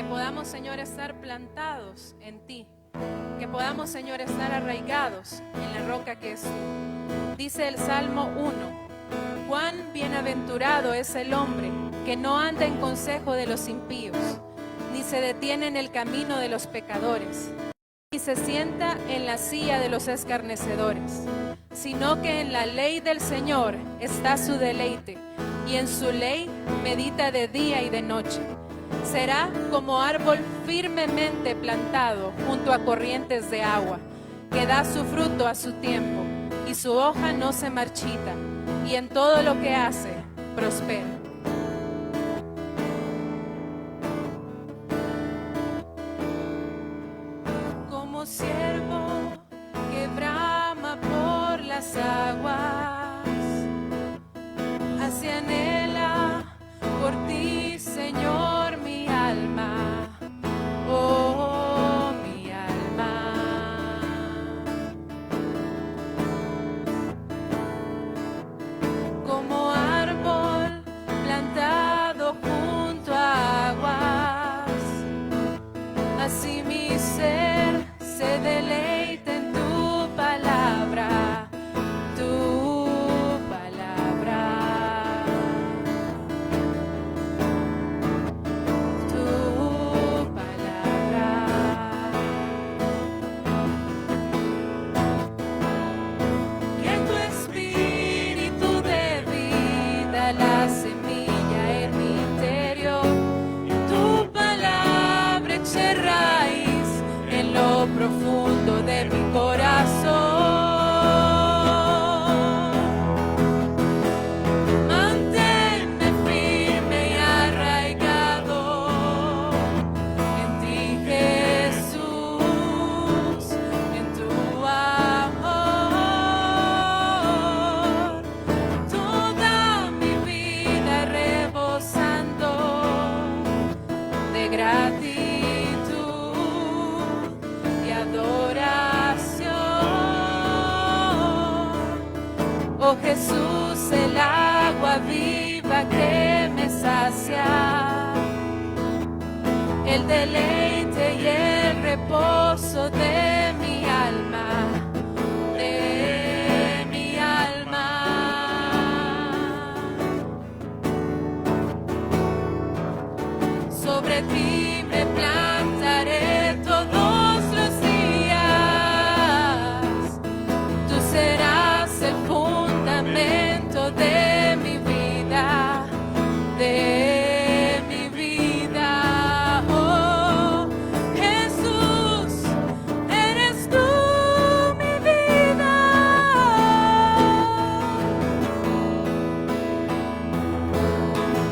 podamos, Señor, estar plantados en ti, que podamos, Señor, estar arraigados en la roca que es tú. Dice el Salmo 1: cuán bienaventurado es el hombre que no anda en consejo de los impíos, ni se detiene en el camino de los pecadores, ni se sienta en la silla de los escarnecedores, sino que en la ley del Señor está su deleite, y en su ley medita de día y de noche. Será como árbol firmemente plantado junto a corrientes de agua, que da su fruto a su tiempo, y su hoja no se marchita, y en todo lo que hace prospera. Como ciervo que brama por las aguas, así anhela por ti, Señor, mi alma, oh mi alma. Como árbol plantado junto a aguas, así mi ser se deleita en tu palabra, tu palabra. La semilla en mi interior, tu palabra eche raíz en lo profundo de mi corazón. Manténme firme y arraigado en ti, Jesús, en tu amor. Toda mi vida rebosando de gratitud y adoración. Oh Jesús, el agua viva que me sacia, el deleite y el reposo de mi alma, de mi alma. Sobre ti me plantaré todos los días. Tú serás el fundamento de mi vida, de mi vida. Oh, Jesús, eres tú mi vida.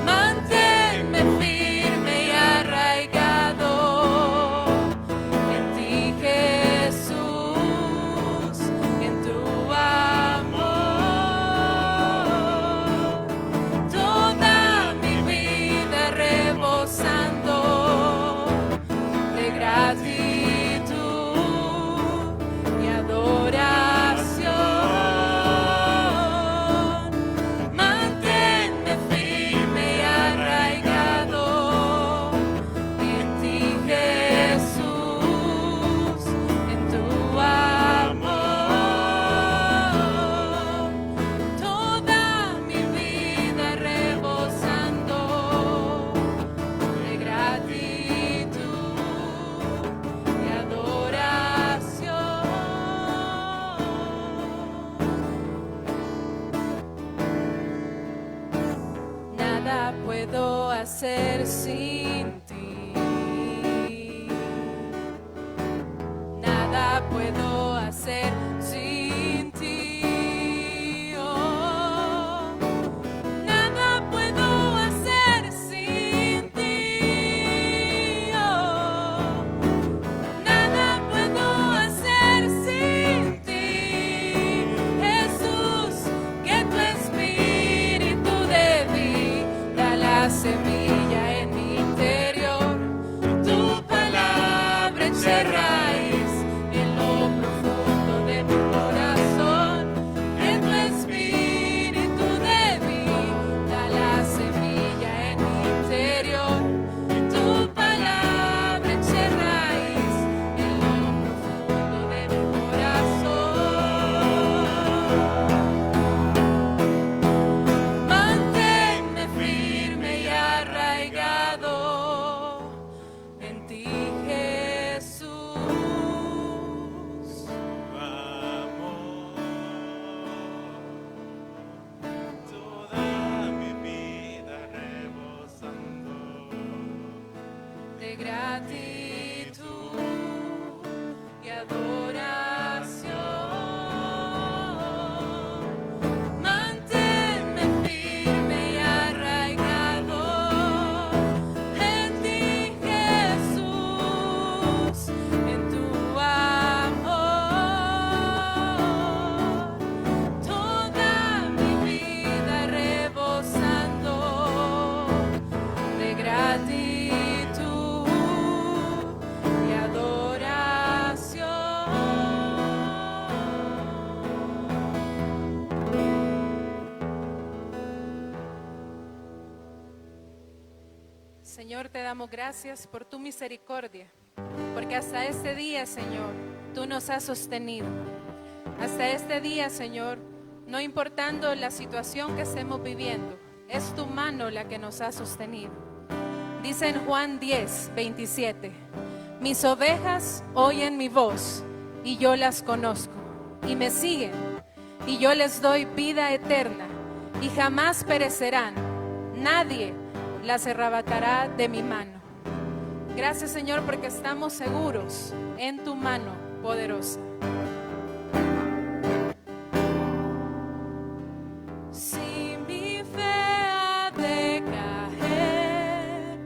Manténme firme y arraigado en ti, Jesús, en tu amor. Toda mi vida rebosando de gratitud y adoración. Manténme firme y arraigado en ti, Jesús, en tu amor. Toda mi vida rebosando de gratitud y adoración. Nada puedo hacer sin ti. Nada puedo hacer sin ti. Oh, nada puedo hacer sin ti. Oh, nada puedo hacer sin ti. Jesús, que tu espíritu de vida, la semilla en mi interior, tu palabra eche raíz en lo profundo de mi gratitud y adoración. Manténme firme y arraigado en ti, Jesús, en tu amor. Toda mi vida rebosando de gratitud y adoración. Señor, te damos gracias por tu misericordia, porque hasta este día, Señor, tú nos has sostenido. Hasta este día, Señor, no importando la situación que estemos viviendo, es tu mano la que nos ha sostenido. Dice en Juan 10:27, mis ovejas oyen mi voz y yo las conozco y me siguen y yo les doy vida eterna y jamás perecerán. Nadie las arrebatará de mi mano. Gracias, Señor, porque estamos seguros en tu mano poderosa. Si mi fe ha de caer,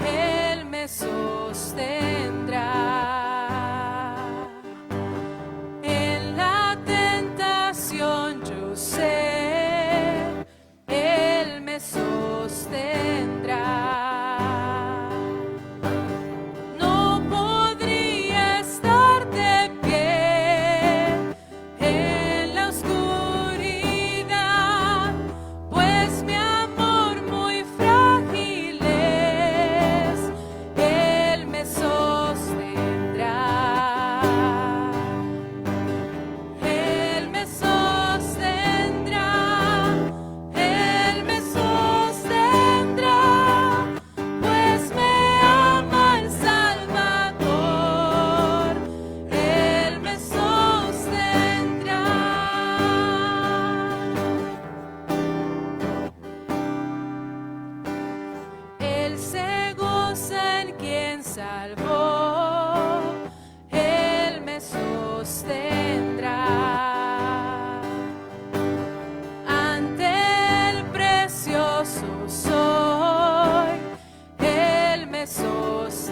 Él me sostendrá. En la tentación yo sé, Él me sostendrá. No podría estar de pie en la oscuridad, pues mi amor muy frágil es, Él me sostendrá. Él me sostendrá, Él me sostendrá, pues me ama el Salvador. Él me sostendrá. Él se goza en quien salvó, Él me sostendrá. Ante el precioso soy, Él me sostendrá.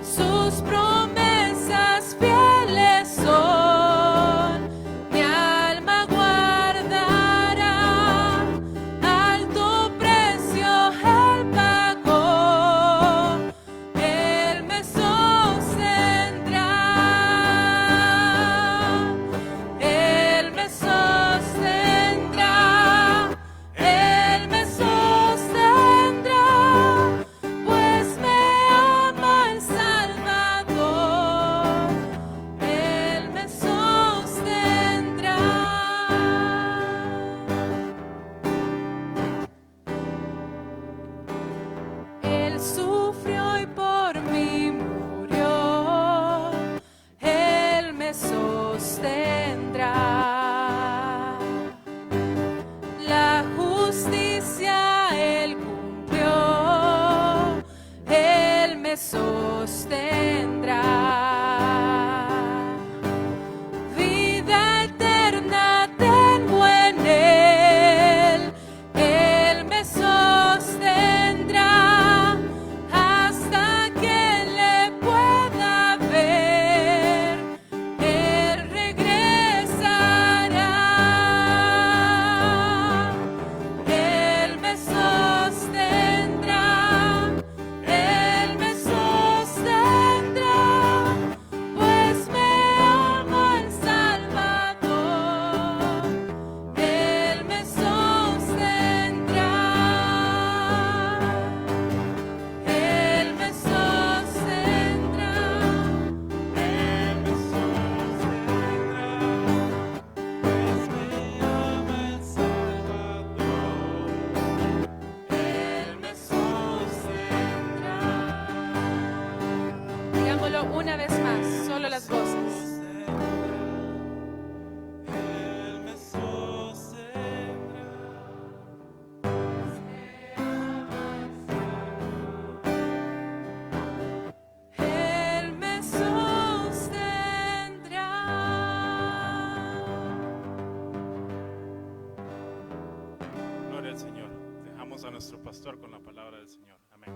Sus promesas fieles son, mi alma guardará. Alto precio Él pagó Escuchemos a nuestro pastor con la palabra del Señor. Amén.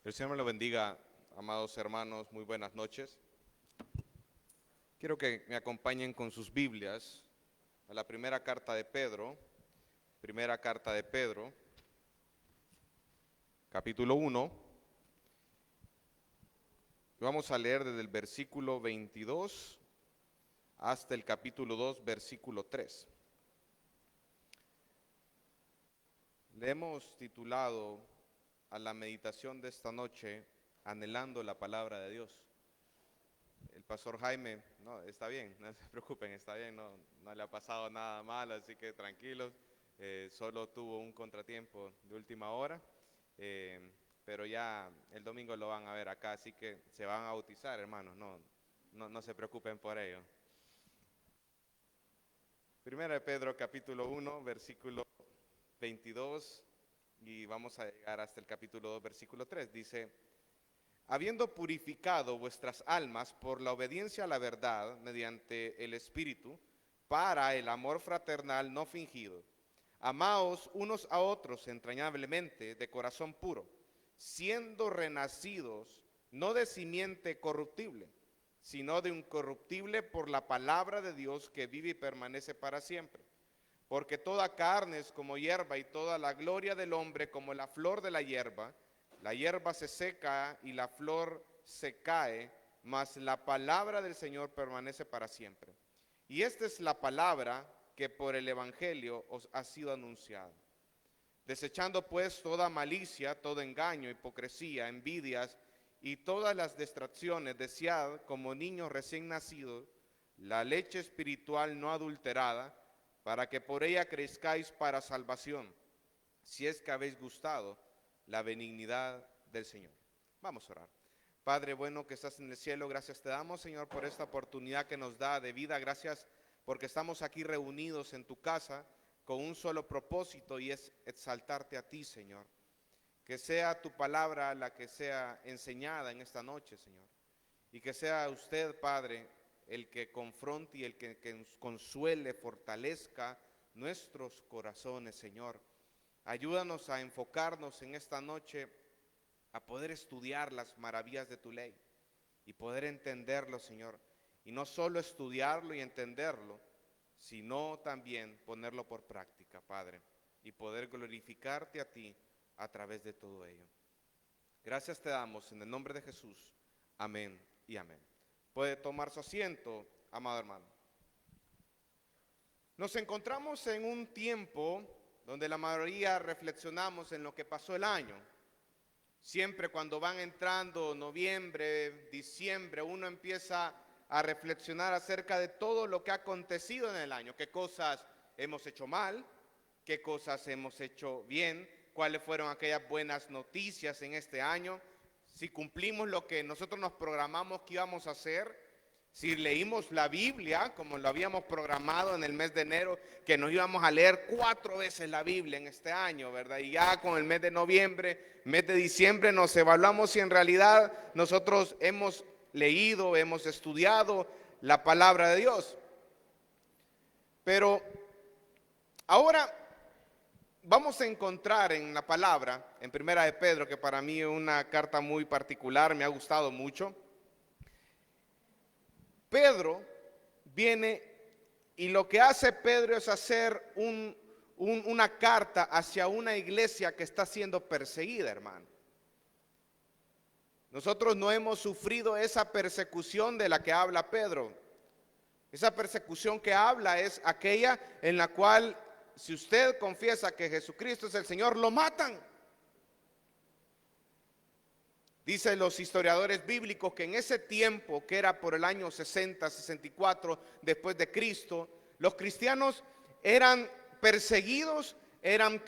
El Señor me lo bendiga, amados hermanos, muy buenas noches. Quiero que me acompañen con sus Biblias a la primera carta de Pedro, capítulo 1. Vamos a leer desde el versículo 22 hasta el capítulo 2, versículo 3. Le hemos titulado a la meditación de esta noche, anhelando la palabra de Dios. El pastor Jaime, no, está bien, no se preocupen, está bien, no le ha pasado nada mal, así que tranquilos, solo tuvo un contratiempo de última hora, pero ya el domingo lo van a ver acá, así que se van a bautizar, hermanos, no se preocupen por ello. Primera de Pedro, capítulo 1, versículo 22, y vamos a llegar hasta el capítulo 2, versículo 3. Dice: habiendo purificado vuestras almas por la obediencia a la verdad mediante el Espíritu, para el amor fraternal no fingido, amaos unos a otros entrañablemente de corazón puro, siendo renacidos no de simiente corruptible, sino de incorruptible por la palabra de Dios que vive y permanece para siempre. Porque toda carne es como hierba y toda la gloria del hombre como la flor de la hierba se seca y la flor se cae, mas la palabra del Señor permanece para siempre. Y esta es la palabra que por el Evangelio os ha sido anunciada. Desechando pues toda malicia, todo engaño, hipocresía, envidias y todas las distracciones, desead como niños recién nacidos la leche espiritual no adulterada, para que por ella crezcáis para salvación, si es que habéis gustado la benignidad del Señor. Vamos a orar. Padre bueno que estás en el cielo, gracias te damos, Señor, por esta oportunidad que nos da de vida. Gracias porque estamos aquí reunidos en tu casa con un solo propósito, y es exaltarte a ti, Señor. Que sea tu palabra la que sea enseñada en esta noche, Señor. Y que sea usted, Padre, el que confronte y el que consuele, fortalezca nuestros corazones, Señor. Ayúdanos a enfocarnos en esta noche, a poder estudiar las maravillas de tu ley y poder entenderlo, Señor. Y no solo estudiarlo y entenderlo, sino también ponerlo por práctica, Padre, y poder glorificarte a ti a través de todo ello. Gracias te damos en el nombre de Jesús. Amén y amén. Puede tomar su asiento, amado hermano. Nos encontramos en un tiempo donde la mayoría reflexionamos en lo que pasó el año. Siempre cuando van entrando noviembre, diciembre, uno empieza a reflexionar acerca de todo lo que ha acontecido en el año. Qué cosas hemos hecho mal, qué cosas hemos hecho bien, cuáles fueron aquellas buenas noticias en este año, si cumplimos lo que nosotros nos programamos que íbamos a hacer, si leímos la Biblia como lo habíamos programado en el mes de enero, que nos íbamos a leer 4 veces la Biblia en este año, ¿verdad? Y ya con el mes de noviembre, mes de diciembre, nos evaluamos si en realidad nosotros hemos leído, hemos estudiado la palabra de Dios. Pero ahora vamos a encontrar en la palabra, en Primera de Pedro, que para mí es una carta muy particular, me ha gustado mucho. Pedro viene y lo que hace Pedro es hacer una carta hacia una iglesia que está siendo perseguida, hermano. Nosotros no hemos sufrido esa persecución de la que habla Pedro. Esa persecución que habla es aquella en la cual, si usted confiesa que Jesucristo es el Señor, lo matan. Dicen los historiadores bíblicos que en ese tiempo, que era por el año 60, 64 después de Cristo, los cristianos eran perseguidos, eran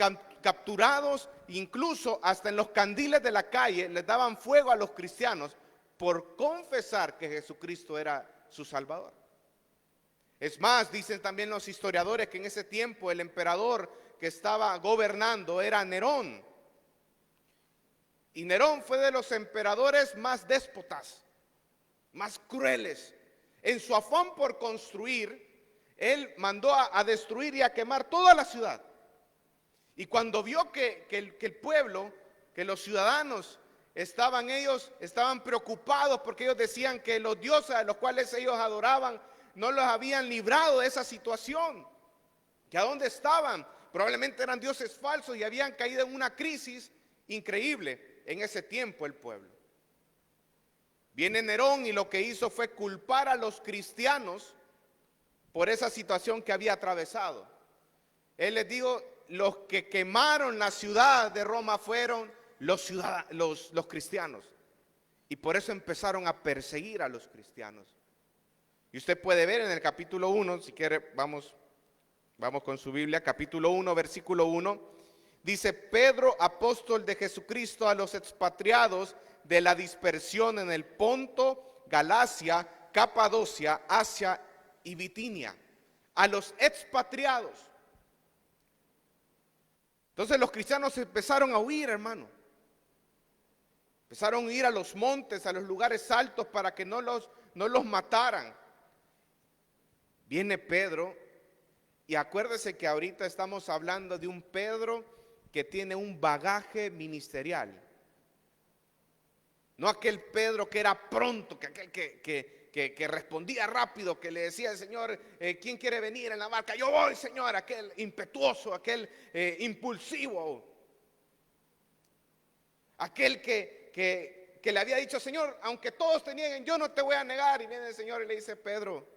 capturados, incluso hasta en los candiles de la calle les daban fuego a los cristianos por confesar que Jesucristo era su Salvador. Es más, dicen también los historiadores que en ese tiempo el emperador que estaba gobernando era Nerón. Y Nerón fue de los emperadores más déspotas, más crueles. En su afán por construir, él mandó a destruir y a quemar toda la ciudad. Y cuando vio que el pueblo, que los ciudadanos estaban preocupados porque ellos decían que los dioses a los cuales ellos adoraban no los habían librado de esa situación, que a dónde estaban, probablemente eran dioses falsos y habían caído en una crisis increíble en ese tiempo el pueblo. Viene Nerón y lo que hizo fue culpar a los cristianos por esa situación que había atravesado. Él les dijo, los que quemaron la ciudad de Roma fueron los cristianos. Y por eso empezaron a perseguir a los cristianos. Y usted puede ver en el capítulo 1, si quiere, vamos con su Biblia, capítulo 1, versículo 1. Dice, Pedro, apóstol de Jesucristo, a los expatriados de la dispersión en el Ponto, Galacia, Capadocia, Asia y Bitinia. A los expatriados. Entonces los cristianos empezaron a huir, hermano. Empezaron a ir a los montes, a los lugares altos para que no los mataran. Viene Pedro y acuérdese que ahorita estamos hablando de un Pedro que tiene un bagaje ministerial. No aquel Pedro que era pronto, que respondía rápido, que le decía al Señor, ¿quién quiere venir en la barca? Yo voy, Señor. Aquel impetuoso, aquel impulsivo. Aquel que le había dicho, Señor, aunque todos te nieguen, yo no te voy a negar. Y viene el Señor y le dice, Pedro,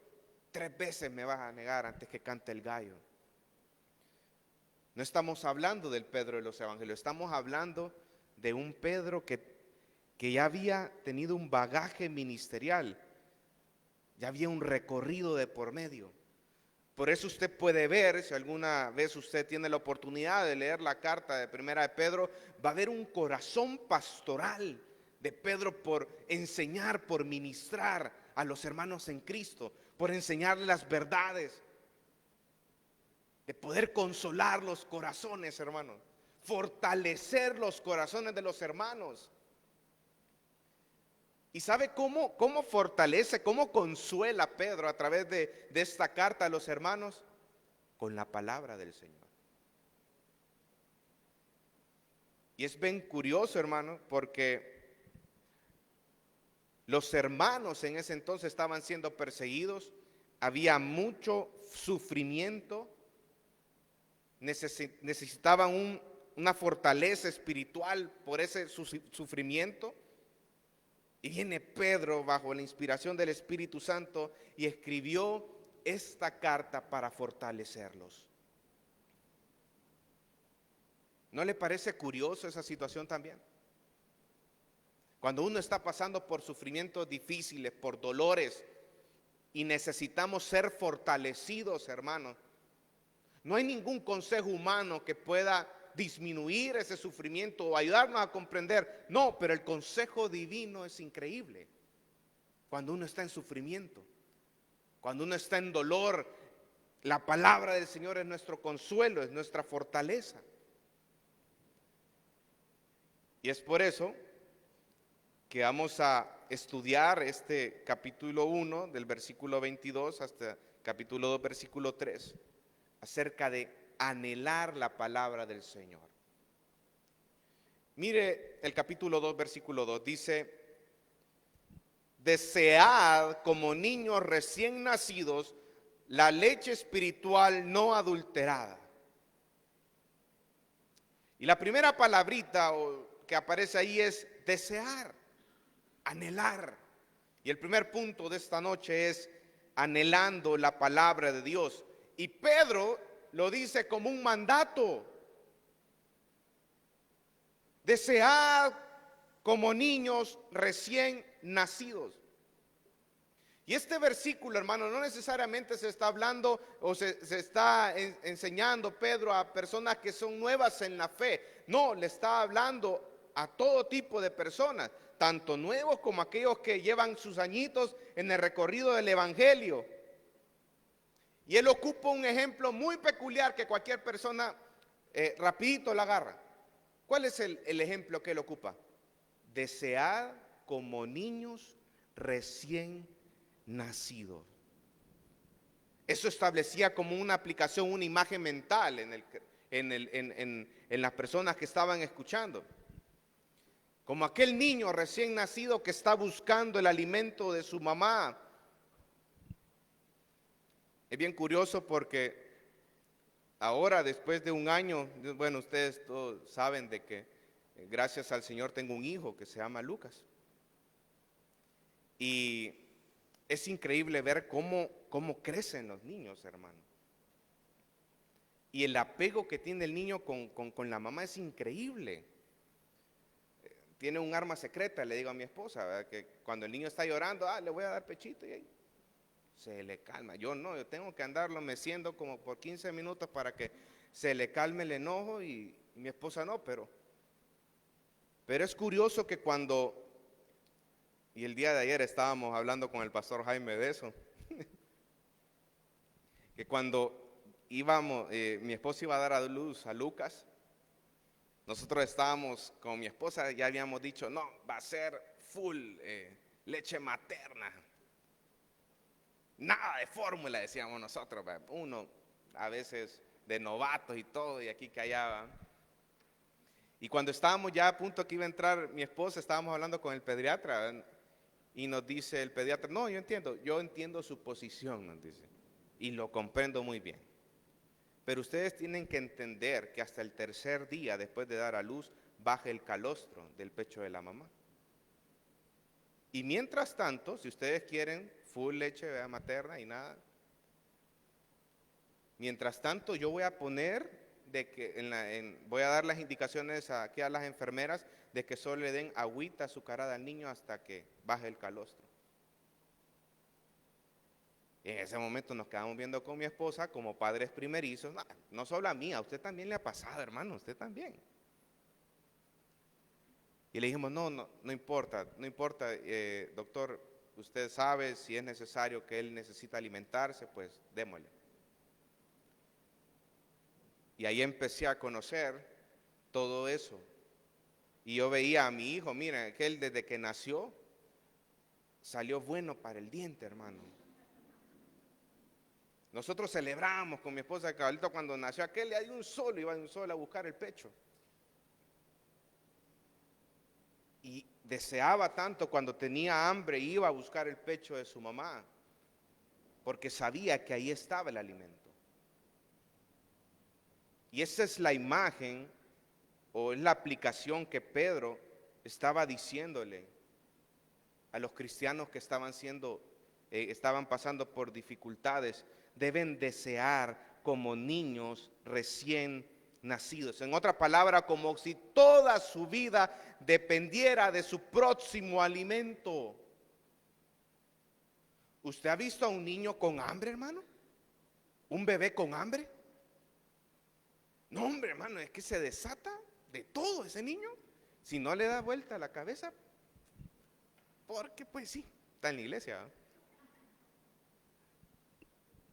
3 veces me vas a negar antes que cante el gallo. No estamos hablando del Pedro de los evangelios, estamos hablando de un Pedro que ya había tenido un bagaje ministerial, ya había un recorrido de por medio. Por eso usted puede ver, si alguna vez usted tiene la oportunidad de leer la carta de Primera de Pedro, va a ver un corazón pastoral de Pedro por enseñar, por ministrar a los hermanos en Cristo, por enseñarles las verdades, de poder consolar los corazones, hermanos, fortalecer los corazones de los hermanos. ¿Y sabe cómo fortalece, cómo consuela Pedro a través de esta carta a los hermanos? Con la palabra del Señor. Y es bien curioso, hermano, porque los hermanos en ese entonces estaban siendo perseguidos, había mucho sufrimiento, necesitaban una fortaleza espiritual por ese sufrimiento. Y viene Pedro bajo la inspiración del Espíritu Santo y escribió esta carta para fortalecerlos. ¿No le parece curioso esa situación también? Cuando uno está pasando por sufrimientos difíciles, por dolores, y necesitamos ser fortalecidos, hermanos, no hay ningún consejo humano que pueda disminuir ese sufrimiento o ayudarnos a comprender. No, pero el consejo divino es increíble. Cuando uno está en sufrimiento, cuando uno está en dolor, la palabra del Señor es nuestro consuelo, es nuestra fortaleza. Y es por eso que vamos a estudiar este capítulo 1 del versículo 22 hasta capítulo 2 versículo 3 acerca de anhelar la palabra del Señor. Mire el capítulo 2 versículo 2, dice: desead como niños recién nacidos la leche espiritual no adulterada. Y la primera palabrita que aparece ahí es desear, anhelar. Y el primer punto de esta noche es anhelando la palabra de Dios. Y Pedro lo dice como un mandato. Desead como niños recién nacidos. Y este versículo, hermano, no necesariamente se está hablando o se está enseñando Pedro a personas que son nuevas en la fe. No, le está hablando a todo tipo de personas, tanto nuevos como aquellos que llevan sus añitos en el recorrido del evangelio. Y él ocupa un ejemplo muy peculiar que cualquier persona rapidito la agarra. ¿Cuál es el ejemplo que él ocupa? Desead como niños recién nacidos. Eso establecía como una aplicación, una imagen mental en las personas que estaban escuchando. Como aquel niño recién nacido que está buscando el alimento de su mamá. Es bien curioso porque ahora, después de un año, bueno, ustedes todos saben de que gracias al Señor tengo un hijo que se llama Lucas. Y es increíble ver cómo crecen los niños, hermano. Y el apego que tiene el niño con la mamá es increíble. Tiene un arma secreta, le digo a mi esposa, ¿verdad? Que cuando el niño está llorando, le voy a dar pechito y ahí se le calma. Yo no, yo tengo que andarlo meciendo como por 15 minutos para que se le calme el enojo y mi esposa no, pero es curioso que y el día de ayer estábamos hablando con el pastor Jaime de eso, que cuando mi esposa iba a dar a luz a Lucas, nosotros estábamos con mi esposa, ya habíamos dicho, no, va a ser full leche materna. Nada de fórmula, decíamos nosotros. Uno a veces de novatos y todo, y aquí callaba. Y cuando estábamos ya a punto que iba a entrar mi esposa, estábamos hablando con el pediatra, y nos dice el pediatra, no, yo entiendo su posición, nos dice, y lo comprendo muy bien. Pero ustedes tienen que entender que hasta el tercer día después de dar a luz, baja el calostro del pecho de la mamá. Y mientras tanto, si ustedes quieren full leche materna y nada, mientras tanto yo voy a poner voy a dar las indicaciones aquí a las enfermeras de que solo le den agüita azucarada al niño hasta que baje el calostro. Y en ese momento nos quedamos viendo con mi esposa como padres primerizos. No solo a mí, a usted también le ha pasado, hermano, usted también. Y le dijimos, no importa, doctor, usted sabe si es necesario que él necesita alimentarse, pues démosle. Y ahí empecé a conocer todo eso. Y yo veía a mi hijo, mira, que él desde que nació salió bueno para el diente, hermano. Nosotros celebramos con mi esposa de cabalito cuando nació aquel, iba de un solo a buscar el pecho. Y deseaba tanto cuando tenía hambre, iba a buscar el pecho de su mamá, porque sabía que ahí estaba el alimento. Y esa es la imagen o es la aplicación que Pedro estaba diciéndole a los cristianos que estaban pasando por dificultades. Deben desear como niños recién nacidos. En otra palabra, como si toda su vida dependiera de su próximo alimento. ¿Usted ha visto a un niño con hambre, hermano? ¿Un bebé con hambre? No, hombre, hermano, es que se desata de todo ese niño. Si no le da vuelta a la cabeza, porque pues sí, está en la iglesia, ¿eh?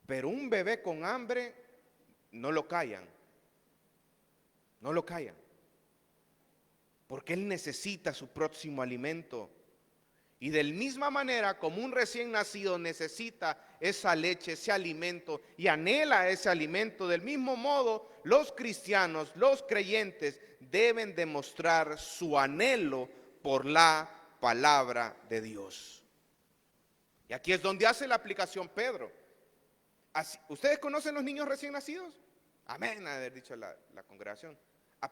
Pero un bebé con hambre no lo callan. No lo callan. Porque él necesita su próximo alimento. Y de la misma manera, como un recién nacido necesita esa leche, ese alimento, y anhela ese alimento, del mismo modo, los cristianos, los creyentes, deben demostrar su anhelo por la palabra de Dios. Y aquí es donde hace la aplicación Pedro. ¿Ustedes conocen los niños recién nacidos? Amén, ha dicho la congregación.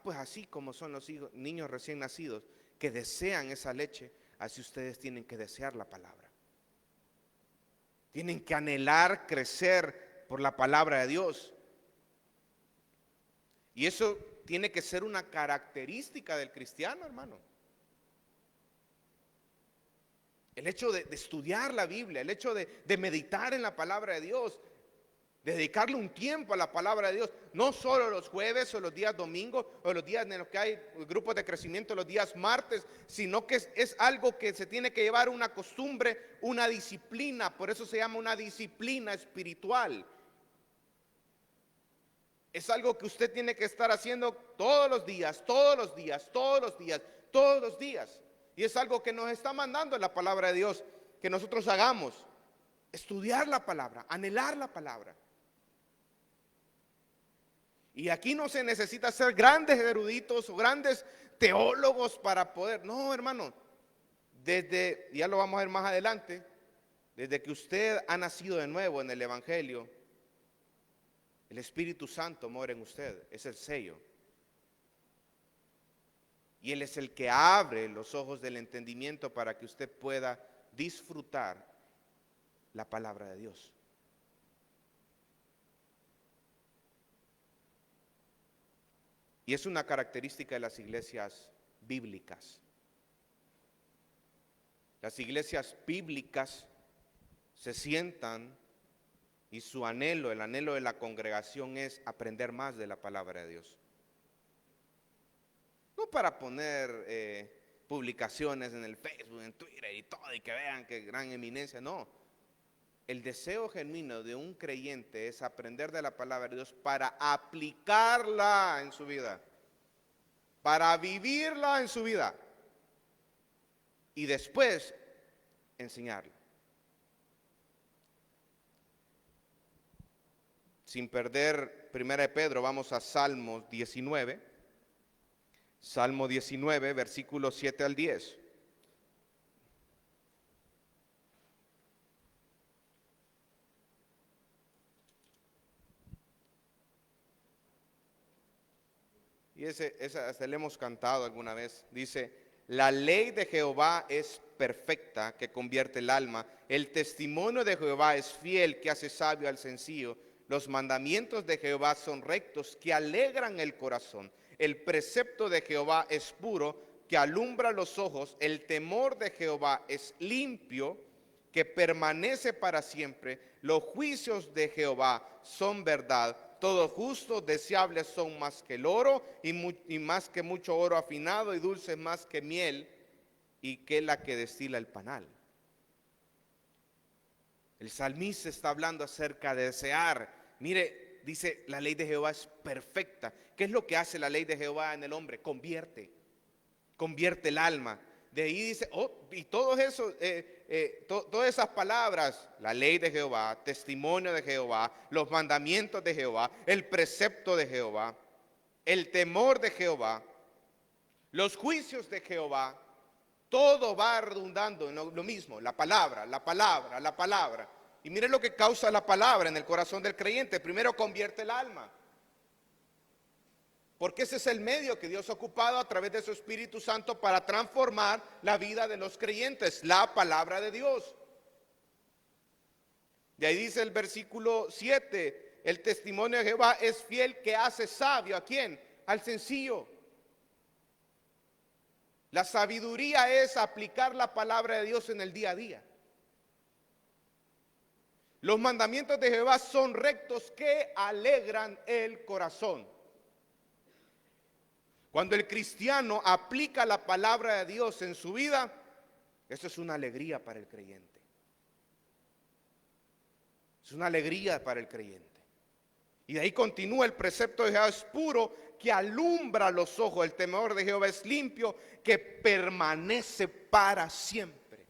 Pues así como son los niños recién nacidos que desean esa leche, así ustedes tienen que desear la palabra. Tienen que anhelar crecer por la palabra de Dios. Y eso tiene que ser una característica del cristiano, hermano. El hecho de estudiar la Biblia, el hecho de meditar en la palabra de Dios, de dedicarle un tiempo a la palabra de Dios, no solo los jueves o los días domingos o los días en los que hay grupos de crecimiento, los días martes, sino que es algo que se tiene que llevar una costumbre, una disciplina. Por eso se llama una disciplina espiritual. Es algo que usted tiene que estar haciendo todos los días, todos los días, todos los días, todos los días. Y es algo que nos está mandando la palabra de Dios, que nosotros hagamos. Estudiar la palabra, anhelar la palabra. Y aquí no se necesita ser grandes eruditos o grandes teólogos para poder. No, hermano. Ya lo vamos a ver más adelante, desde que usted ha nacido de nuevo en el Evangelio, el Espíritu Santo mora en usted, es el sello. Y Él es el que abre los ojos del entendimiento para que usted pueda disfrutar la palabra de Dios. Y es una característica de las iglesias bíblicas. Las iglesias bíblicas se sientan y su anhelo, el anhelo de la congregación es aprender más de la palabra de Dios. No para poner publicaciones en el Facebook, en Twitter y todo, y que vean qué gran eminencia, no. El deseo genuino de un creyente es aprender de la palabra de Dios para aplicarla en su vida, para vivirla en su vida y después enseñarla. Sin perder 1 de Pedro, vamos a Salmos 19. Salmo 19, versículos 7 al 10. Y ese le hemos cantado alguna vez. Dice: la ley de Jehová es perfecta, que convierte el alma. El testimonio de Jehová es fiel, que hace sabio al sencillo. Los mandamientos de Jehová son rectos, que alegran el corazón. El precepto de Jehová es puro, que alumbra los ojos. El temor de Jehová es limpio, que permanece para siempre. Los juicios de Jehová son verdad. Todos justos, deseables son más que el oro, y más que mucho oro afinado, y dulces más que miel, y que la que destila el panal. El salmista está hablando acerca de desear. Mire, dice, la ley de Jehová es perfecta. ¿Qué es lo que hace la ley de Jehová en el hombre? Convierte el alma. De ahí dice, y todo eso, todas esas palabras, la ley de Jehová, testimonio de Jehová, los mandamientos de Jehová, el precepto de Jehová, el temor de Jehová, los juicios de Jehová, todo va redundando en lo mismo, la palabra, la palabra, la palabra. Y mire lo que causa la palabra en el corazón del creyente. Primero, convierte el alma. Porque ese es el medio que Dios ha ocupado a través de su Espíritu Santo para transformar la vida de los creyentes, la palabra de Dios. De ahí dice el versículo 7, el testimonio de Jehová es fiel, que hace sabio. ¿A quién? Al sencillo. La sabiduría es aplicar la palabra de Dios en el día a día. Los mandamientos de Jehová son rectos, que alegran el corazón. Cuando el cristiano aplica la palabra de Dios en su vida, eso es una alegría para el creyente. Es una alegría para el creyente. Y de ahí continúa: el precepto de Jehová es puro, que alumbra los ojos. El temor de Jehová es limpio, que permanece para siempre.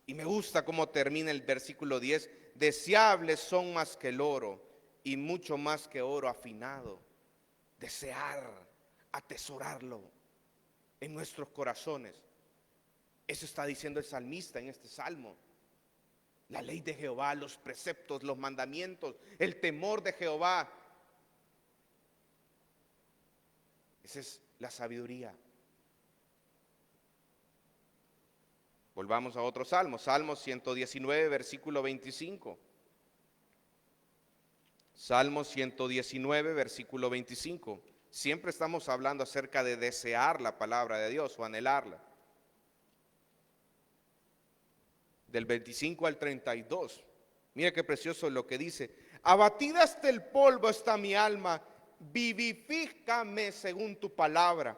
Y me gusta cómo termina el versículo 10. Deseables son más que el oro, y mucho más que oro afinado. Desear, atesorarlo en nuestros corazones. Eso está diciendo el salmista en este salmo. La ley de Jehová, los preceptos, los mandamientos, el temor de Jehová. Esa es la sabiduría. Volvamos a otro salmo, Salmo 119, versículo 25. Salmo 119, versículo 25. Siempre estamos hablando acerca de desear la palabra de Dios o anhelarla. Del 25 al 32. Mira qué precioso lo que dice. Abatida hasta el polvo está mi alma, vivifícame según tu palabra.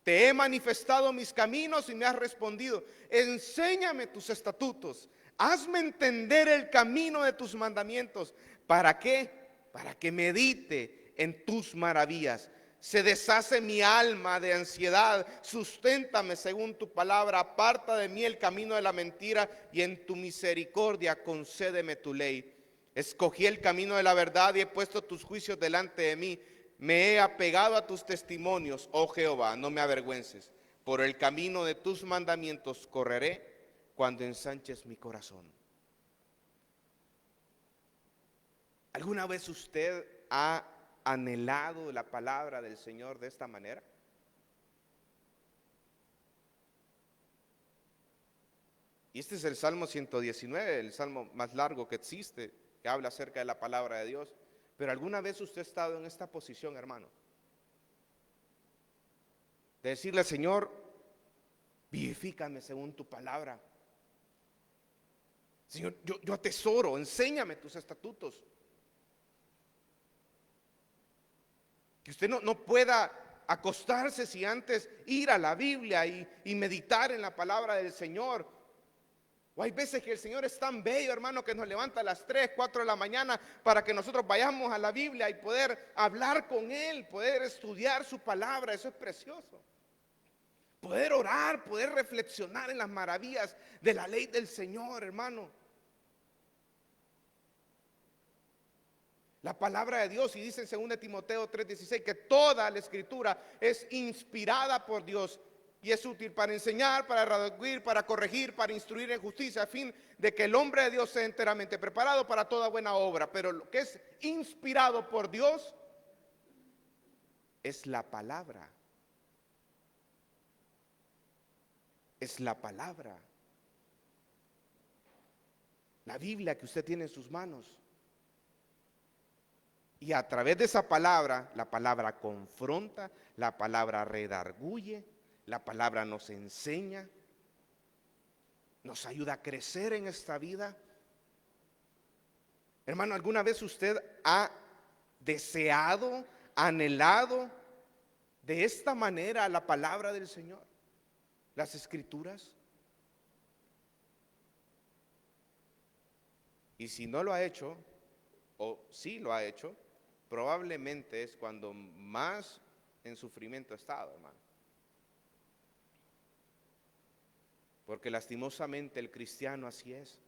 Te he manifestado mis caminos y me has respondido. Enséñame tus estatutos. Hazme entender el camino de tus mandamientos. ¿Para qué? para que medite en tus maravillas. Se deshace mi alma de ansiedad, susténtame según tu palabra, aparta de mí el camino de la mentira y en tu misericordia concédeme tu ley. Escogí el camino de la verdad y he puesto tus juicios delante de mí. Me he apegado a tus testimonios, oh Jehová, no me avergüences. Por el camino de tus mandamientos correré cuando ensanches mi corazón. ¿Alguna vez usted ha anhelado la palabra del Señor de esta manera? Y este es el Salmo 119, el salmo más largo que existe, que habla acerca de la palabra de Dios. Pero ¿alguna vez usted ha estado en esta posición, hermano? De decirle, Señor, vivifícame según tu palabra. Señor, yo atesoro, enséñame tus estatutos. Que usted no pueda acostarse sin antes ir a la Biblia y meditar en la palabra del Señor. O hay veces que el Señor es tan bello, hermano, que nos levanta a las 3, 4 de la mañana para que nosotros vayamos a la Biblia y poder hablar con Él, poder estudiar su palabra. Eso es precioso. Poder orar, poder reflexionar en las maravillas de la ley del Señor, hermano. La palabra de Dios, y dice en 2 Timoteo 3:16 que toda la escritura es inspirada por Dios y es útil para enseñar, para redarguir, para corregir, para instruir en justicia, a fin de que el hombre de Dios sea enteramente preparado para toda buena obra. Pero lo que es inspirado por Dios es la palabra. Es la palabra. La Biblia que usted tiene en sus manos. Y a través de esa palabra, la palabra confronta, la palabra redarguye, la palabra nos enseña, nos ayuda a crecer en esta vida. Hermano, ¿alguna vez usted ha deseado, anhelado de esta manera la palabra del Señor? Las Escrituras. Y si no lo ha hecho, o sí lo ha hecho, probablemente es cuando más en sufrimiento ha estado, hermano. Porque lastimosamente el cristiano así es.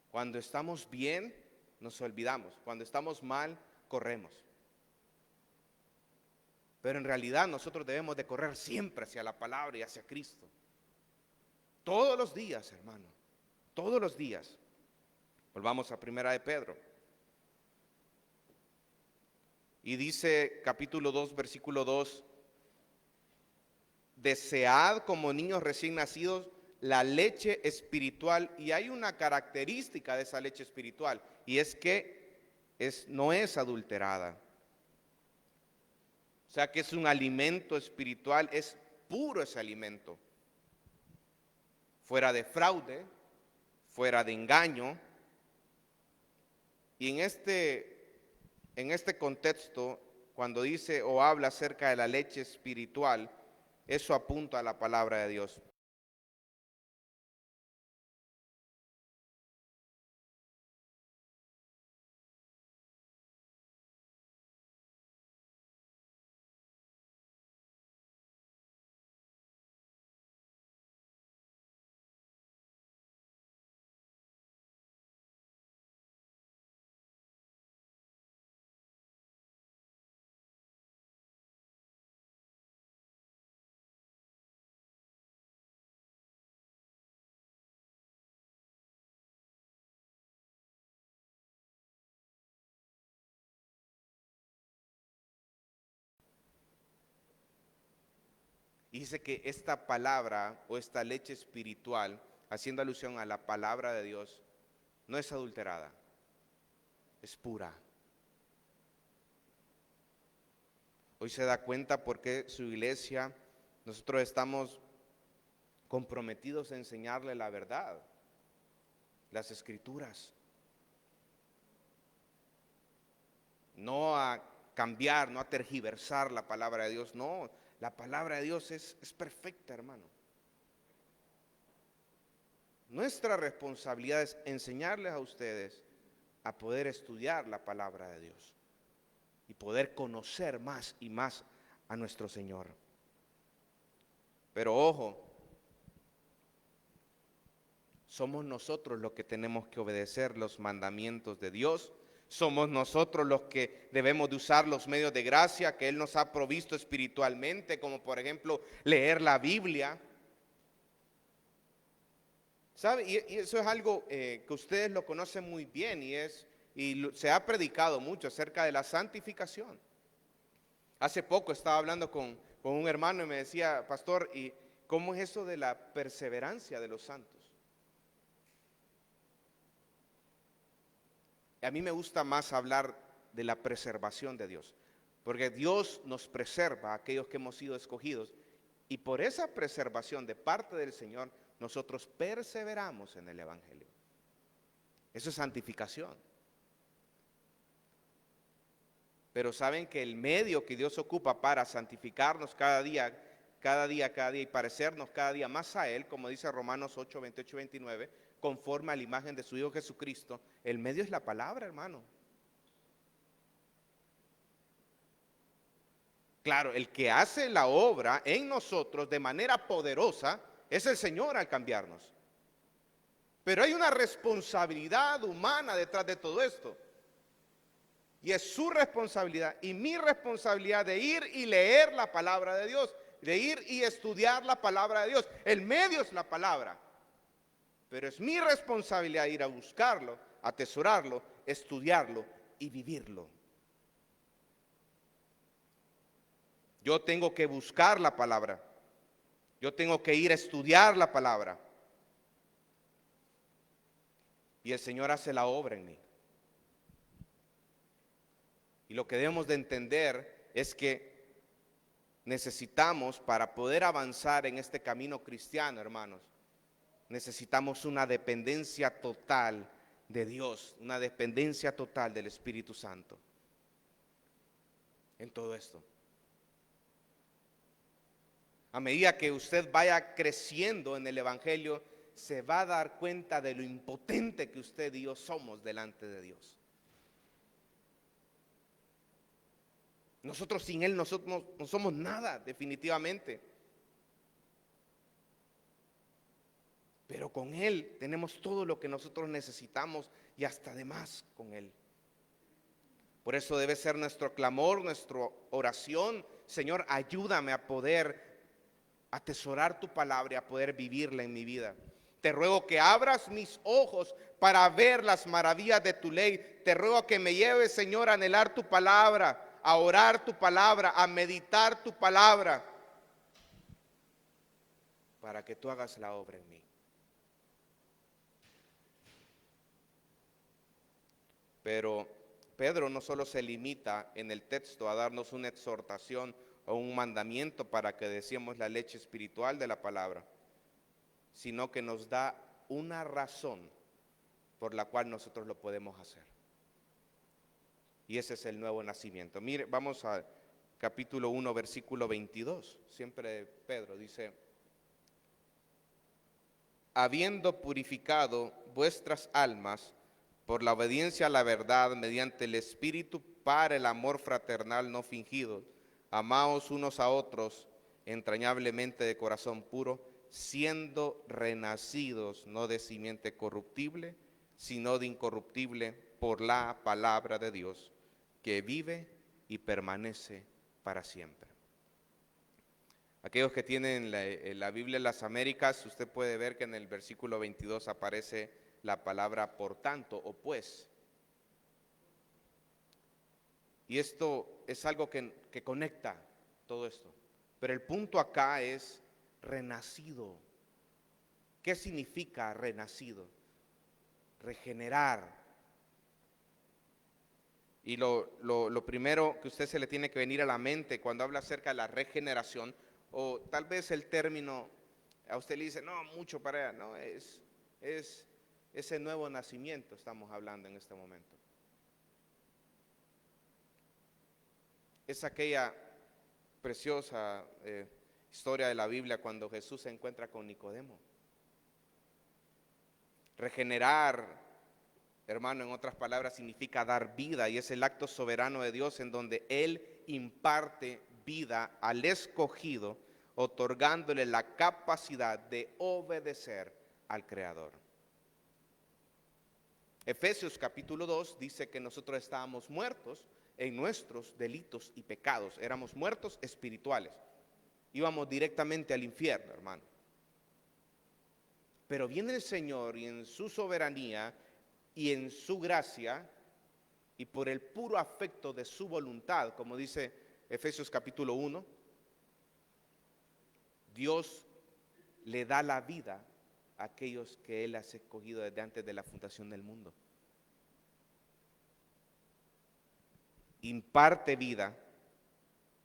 Cuando estamos bien, nos olvidamos. Cuando estamos mal, corremos. Pero en realidad nosotros debemos de correr siempre hacia la palabra y hacia Cristo. Todos los días, hermano. Todos los días. Volvamos a 1 de Pedro. Y dice capítulo 2, versículo 2. Desead como niños recién nacidos la leche espiritual. Y hay una característica de esa leche espiritual. Y es que no es adulterada. O sea que es un alimento espiritual, es puro ese alimento. Fuera de fraude, fuera de engaño. Y en este contexto, cuando dice o habla acerca de la leche espiritual, eso apunta a la palabra de Dios. Y dice que esta palabra o esta leche espiritual, haciendo alusión a la palabra de Dios, no es adulterada, es pura. Hoy se da cuenta por qué su iglesia, nosotros estamos comprometidos a enseñarle la verdad, las Escrituras. No a cambiar, no a tergiversar la palabra de Dios, no. La palabra de Dios es perfecta, hermano. Nuestra responsabilidad es enseñarles a ustedes a poder estudiar la palabra de Dios y poder conocer más y más a nuestro Señor. Pero ojo, somos nosotros los que tenemos que obedecer los mandamientos de Dios. Somos nosotros los que debemos de usar los medios de gracia que Él nos ha provisto espiritualmente, como por ejemplo leer la Biblia. ¿Sabe? Y eso es algo que ustedes lo conocen muy bien se ha predicado mucho acerca de la santificación. Hace poco estaba hablando con un hermano y me decía, pastor, ¿y cómo es eso de la perseverancia de los santos? A mí me gusta más hablar de la preservación de Dios, porque Dios nos preserva a aquellos que hemos sido escogidos, y por esa preservación de parte del Señor, nosotros perseveramos en el Evangelio. Eso es santificación. Pero saben que el medio que Dios ocupa para santificarnos cada día y parecernos cada día más a Él, como dice Romanos 8, 28 y 29, conforme a la imagen de su Hijo Jesucristo, el medio es la palabra, hermano. Claro, el que hace la obra en nosotros de manera poderosa es el Señor al cambiarnos. Pero hay una responsabilidad humana detrás de todo esto. Y es su responsabilidad y mi responsabilidad de ir y leer la palabra de Dios, de ir y estudiar la palabra de Dios. El medio es la palabra, pero es mi responsabilidad ir a buscarlo, atesorarlo, estudiarlo y vivirlo. Yo tengo que buscar la palabra, yo tengo que ir a estudiar la palabra, y el Señor hace la obra en mí. Y lo que debemos de entender es que necesitamos, para poder avanzar en este camino cristiano, hermanos, necesitamos una dependencia total de Dios, una dependencia total del Espíritu Santo en todo esto. A medida que usted vaya creciendo en el Evangelio, se va a dar cuenta de lo impotente que usted y yo somos delante de Dios. Nosotros sin Él, nosotros no somos nada, definitivamente. Pero con Él tenemos todo lo que nosotros necesitamos y hasta de más con Él. Por eso debe ser nuestro clamor, nuestra oración. Señor, ayúdame a poder atesorar tu palabra y a poder vivirla en mi vida. Te ruego que abras mis ojos para ver las maravillas de tu ley. Te ruego que me lleves, Señor, a anhelar tu palabra, a orar tu palabra, a meditar tu palabra, para que tú hagas la obra en mí. Pero Pedro no solo se limita en el texto a darnos una exhortación o un mandamiento para que deseemos la leche espiritual de la palabra, sino que nos da una razón por la cual nosotros lo podemos hacer. Y ese es el nuevo nacimiento. Mire, vamos al capítulo 1, versículo 22. Siempre Pedro dice: habiendo purificado vuestras almas por la obediencia a la verdad mediante el Espíritu para el amor fraternal no fingido, amaos unos a otros entrañablemente de corazón puro, siendo renacidos no de simiente corruptible, sino de incorruptible por la palabra de Dios, que vive y permanece para siempre. Aquellos que tienen la Biblia en las Américas, usted puede ver que en el versículo 22 aparece la palabra por tanto o pues. Y esto es algo que conecta todo esto. Pero el punto acá es renacido. ¿Qué significa renacido? Regenerar. Y lo primero que usted se le tiene que venir a la mente cuando habla acerca de la regeneración, o tal vez el término, a usted le dice, no, mucho para allá, no, es ese nuevo nacimiento estamos hablando en este momento. Es aquella preciosa historia de la Biblia cuando Jesús se encuentra con Nicodemo. Regenerar, hermano, en otras palabras, significa dar vida, y es el acto soberano de Dios en donde Él imparte vida al escogido, otorgándole la capacidad de obedecer al Creador. Efesios capítulo 2 dice que nosotros estábamos muertos en nuestros delitos y pecados, éramos muertos espirituales, íbamos directamente al infierno, hermano. Pero viene el Señor y en su soberanía y en su gracia y por el puro afecto de su voluntad, como dice Efesios capítulo 1, Dios le da la vida a aquellos que Él ha escogido desde antes de la fundación del mundo. Imparte vida,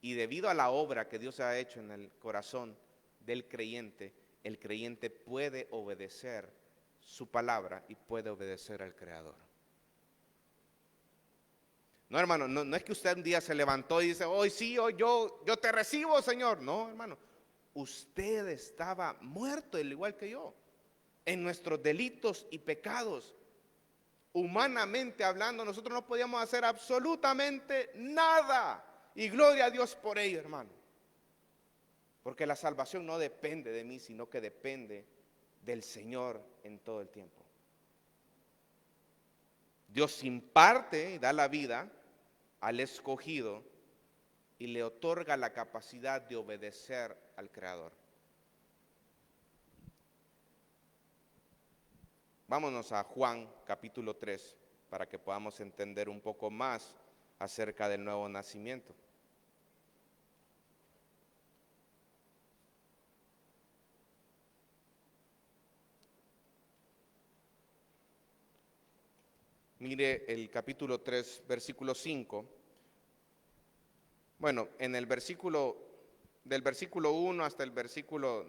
y debido a la obra que Dios ha hecho en el corazón del creyente, el creyente puede obedecer su palabra y puede obedecer al Creador. No, hermano, no es que usted un día se levantó y dice, hoy sí, hoy yo te recibo, Señor. No, hermano, usted estaba muerto, al igual que yo, en nuestros delitos y pecados. Humanamente hablando, nosotros no podíamos hacer absolutamente nada. Y gloria a Dios por ello, hermano. Porque la salvación no depende de mí, sino que depende del Señor en todo el tiempo. Dios imparte y da la vida al escogido y le otorga la capacidad de obedecer al Creador. Vámonos a Juan capítulo 3 para que podamos entender un poco más acerca del nuevo nacimiento. Mire el capítulo 3, versículo 5. Bueno, en el versículo, del versículo 1 hasta el versículo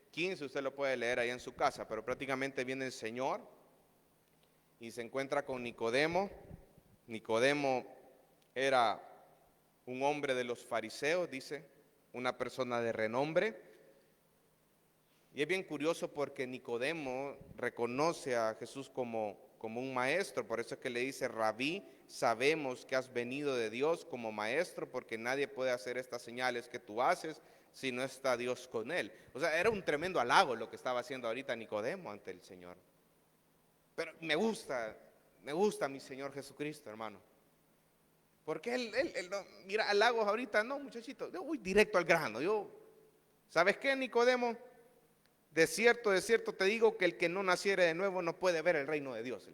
15, usted lo puede leer ahí en su casa, pero prácticamente viene el Señor y se encuentra con Nicodemo. Nicodemo era un hombre de los fariseos, dice, una persona de renombre. Y es bien curioso porque Nicodemo reconoce a Jesús como un maestro, por eso es que le dice, Rabí, sabemos que has venido de Dios como maestro, porque nadie puede hacer estas señales que tú haces si no está Dios con él. O sea, era un tremendo halago lo que estaba haciendo ahorita Nicodemo ante el Señor. Pero me gusta mi Señor Jesucristo, hermano. Porque él no, mira, halagos ahorita, no, muchachito, yo voy directo al grano. ¿Sabes qué, Nicodemo? De cierto te digo que el que no naciere de nuevo no puede ver el reino de Dios.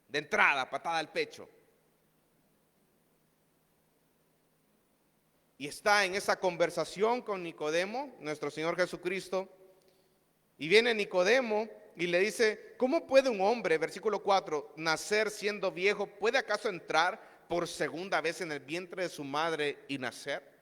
De entrada, patada al pecho. Y está en esa conversación con Nicodemo, nuestro Señor Jesucristo. Y viene Nicodemo y le dice, ¿cómo puede un hombre, versículo 4, nacer siendo viejo? ¿Puede acaso entrar por segunda vez en el vientre de su madre y nacer?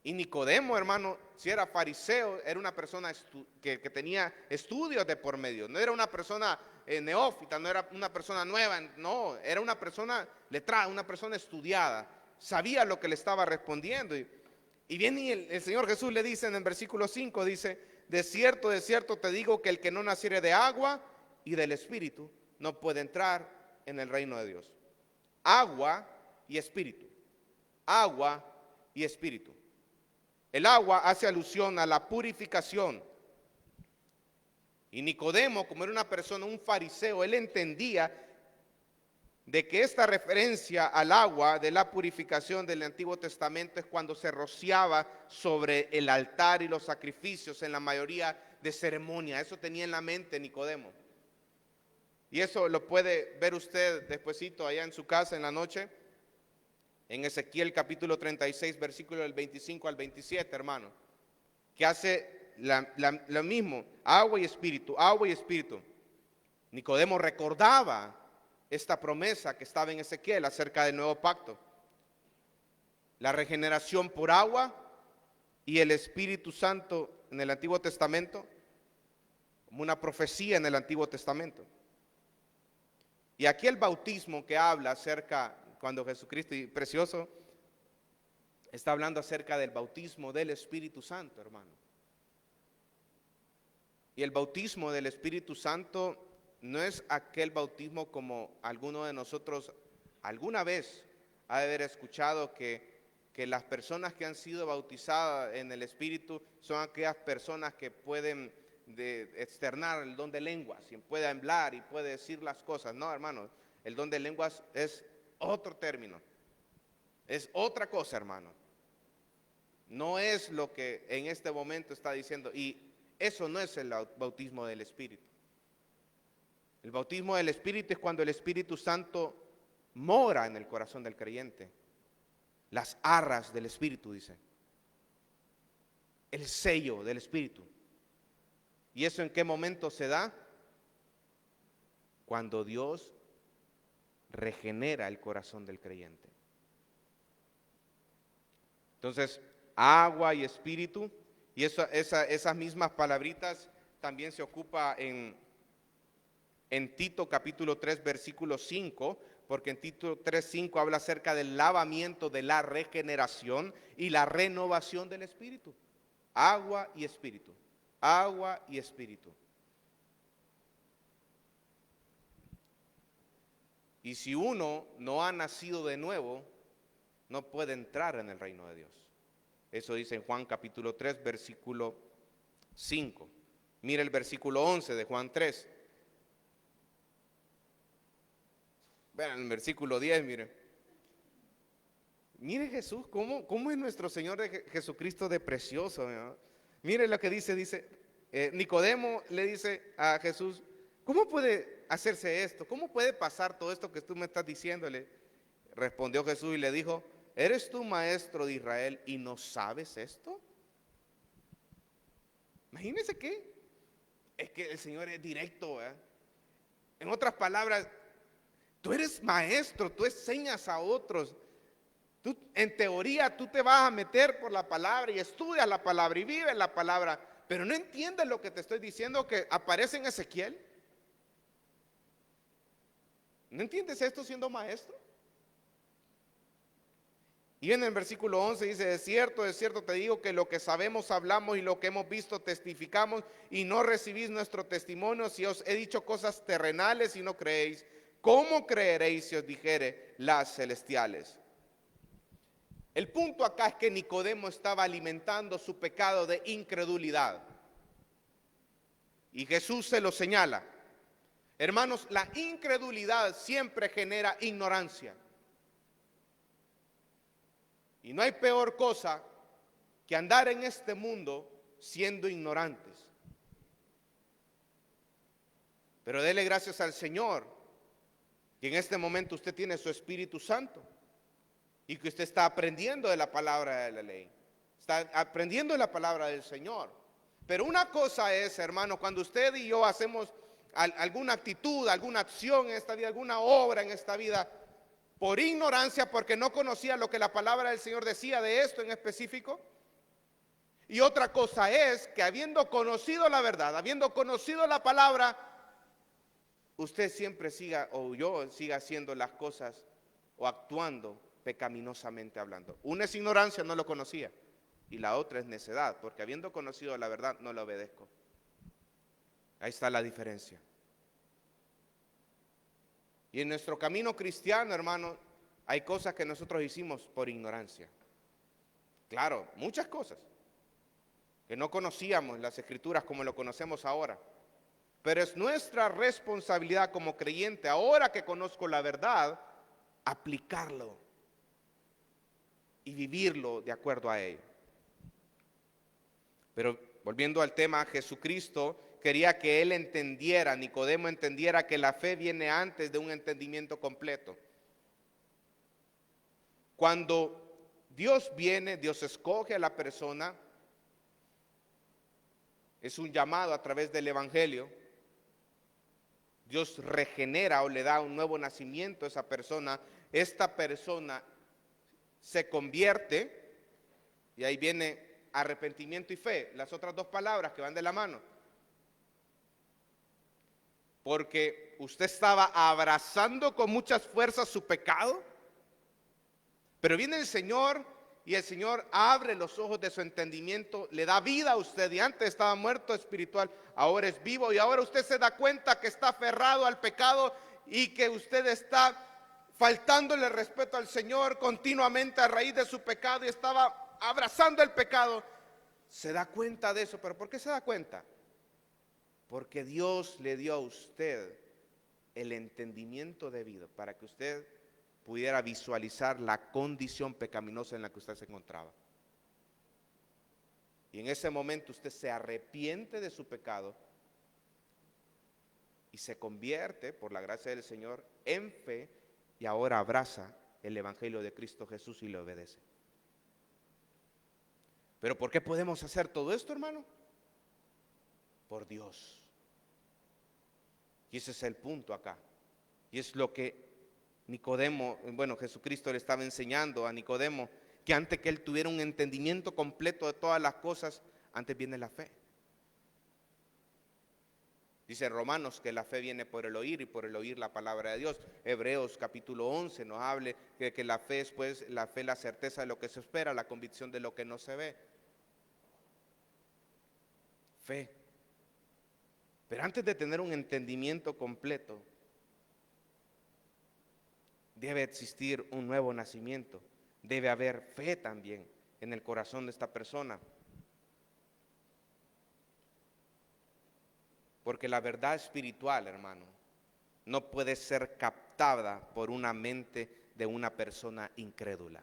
Y Nicodemo, hermano, si era fariseo, era una persona que tenía estudios de por medio. No era una persona neófita, no era una persona nueva, no, era una persona letrada, una persona estudiada. Sabía lo que le estaba respondiendo. Y viene y el Señor Jesús le dice en el versículo 5, dice, de cierto te digo que el que no naciere de agua y del Espíritu no puede entrar en el reino de Dios. Agua y Espíritu. Agua y Espíritu. El agua hace alusión a la purificación. Y Nicodemo, como era una persona, un fariseo, él entendía de que esta referencia al agua de la purificación del Antiguo Testamento es cuando se rociaba sobre el altar y los sacrificios en la mayoría de ceremonias. Eso tenía en la mente Nicodemo. Y eso lo puede ver usted despuesito allá en su casa en la noche. En Ezequiel capítulo 36, versículo del 25 al 27, hermano, que hace lo mismo, agua y espíritu, agua y espíritu. Nicodemo recordaba esta promesa que estaba en Ezequiel acerca del nuevo pacto. La regeneración por agua y el Espíritu Santo en el Antiguo Testamento, como una profecía en el Antiguo Testamento. Y aquí el bautismo que habla acerca, cuando Jesucristo, y precioso, está hablando acerca del bautismo del Espíritu Santo, hermano. Y el bautismo del Espíritu Santo no es aquel bautismo como alguno de nosotros alguna vez ha de haber escuchado que las personas que han sido bautizadas en el Espíritu son aquellas personas que pueden externar el don de lenguas, y puede hablar y puede decir las cosas. No, hermanos, el don de lenguas es otro término, es otra cosa, hermano. No es lo que en este momento está diciendo, y eso no es el bautismo del Espíritu. El bautismo del Espíritu es cuando el Espíritu Santo mora en el corazón del creyente. Las arras del Espíritu, dice. El sello del Espíritu. ¿Y eso en qué momento se da? Cuando Dios regenera el corazón del creyente. Entonces, agua y espíritu, y esas mismas palabritas también se ocupa en Tito capítulo 3 versículo 5, porque en Tito 3:5 habla acerca del lavamiento, de la regeneración y la renovación del espíritu. Agua y espíritu, agua y espíritu. Y si uno no ha nacido de nuevo, no puede entrar en el reino de Dios. Eso dice en Juan capítulo 3 versículo 5. Mire el versículo 11 de Juan 3. Vean el versículo 10, mire. Mire Jesús, cómo es nuestro Señor Jesucristo de precioso, ¿no? Mire lo que dice, Nicodemo le dice a Jesús, ¿cómo puede hacerse esto? ¿Cómo puede pasar todo esto que tú me estás diciéndole? Respondió Jesús y le dijo, ¿eres tú maestro de Israel y no sabes esto? Imagínense que es que el Señor es directo, ¿eh? En otras palabras, tú eres maestro, tú enseñas a otros. Tú, en teoría, tú te vas a meter por la palabra y estudias la palabra y vives la palabra, pero no entiendes lo que te estoy diciendo que aparece en Ezequiel. ¿No entiendes esto siendo maestro? Y en el versículo 11 dice, de cierto te digo que lo que sabemos hablamos y lo que hemos visto testificamos y no recibís nuestro testimonio. Si os he dicho cosas terrenales y no creéis, ¿cómo creeréis si os dijere las celestiales? El punto acá es que Nicodemo estaba alimentando su pecado de incredulidad. Y Jesús se lo señala. Hermanos, la incredulidad siempre genera ignorancia. Y no hay peor cosa que andar en este mundo siendo ignorantes. Pero dele gracias al Señor que en este momento usted tiene su Espíritu Santo y que usted está aprendiendo de la palabra de la ley, está aprendiendo de la palabra del Señor. Pero una cosa es, hermano, cuando usted y yo hacemos alguna actitud, alguna acción en esta vida, alguna obra en esta vida, por ignorancia, porque no conocía lo que la palabra del Señor decía de esto en específico. Y otra cosa es que habiendo conocido la verdad, habiendo conocido la palabra, usted siempre siga, o yo siga haciendo las cosas o actuando pecaminosamente hablando. Una es ignorancia, no lo conocía, y la otra es necedad, porque habiendo conocido la verdad, no la obedezco. Ahí está la diferencia. Y en nuestro camino cristiano, hermano, hay cosas que nosotros hicimos por ignorancia. Claro, muchas cosas que no conocíamos las Escrituras como lo conocemos ahora. Pero es nuestra responsabilidad como creyente, ahora que conozco la verdad, aplicarlo y vivirlo de acuerdo a ello. Pero volviendo al tema, Jesucristo quería que él entendiera, Nicodemo entendiera que la fe viene antes de un entendimiento completo. Cuando Dios viene, Dios escoge a la persona, es un llamado a través del Evangelio. Dios regenera o le da un nuevo nacimiento a esa persona. Esta persona se convierte, y ahí viene arrepentimiento y fe, las otras dos palabras que van de la mano. Porque usted estaba abrazando con muchas fuerzas su pecado, pero viene el Señor y el Señor abre los ojos de su entendimiento, le da vida a usted, y antes estaba muerto espiritual, ahora es vivo, y ahora usted se da cuenta que está aferrado al pecado y que usted está faltándole respeto al Señor continuamente a raíz de su pecado y estaba abrazando el pecado. Se da cuenta de eso, pero ¿por qué se da cuenta? Porque Dios le dio a usted el entendimiento debido para que usted pudiera visualizar la condición pecaminosa en la que usted se encontraba. Y en ese momento usted se arrepiente de su pecado y se convierte, por la gracia del Señor, en fe, y ahora abraza el Evangelio de Cristo Jesús y le obedece. ¿Pero por qué podemos hacer todo esto, hermano? Por Dios. Y ese es el punto acá. Y es lo que Nicodemo, Jesucristo le estaba enseñando a Nicodemo, que antes que él tuviera un entendimiento completo de todas las cosas, antes viene la fe. Dice Romanos que la fe viene por el oír y por el oír la palabra de Dios. Hebreos capítulo 11 nos habla de que la fe es pues, la fe, la certeza de lo que se espera, la convicción de lo que no se ve. Fe. Pero antes de tener un entendimiento completo, debe existir un nuevo nacimiento. Debe haber fe también en el corazón de esta persona. Porque la verdad espiritual, hermano, no puede ser captada por una mente de una persona incrédula.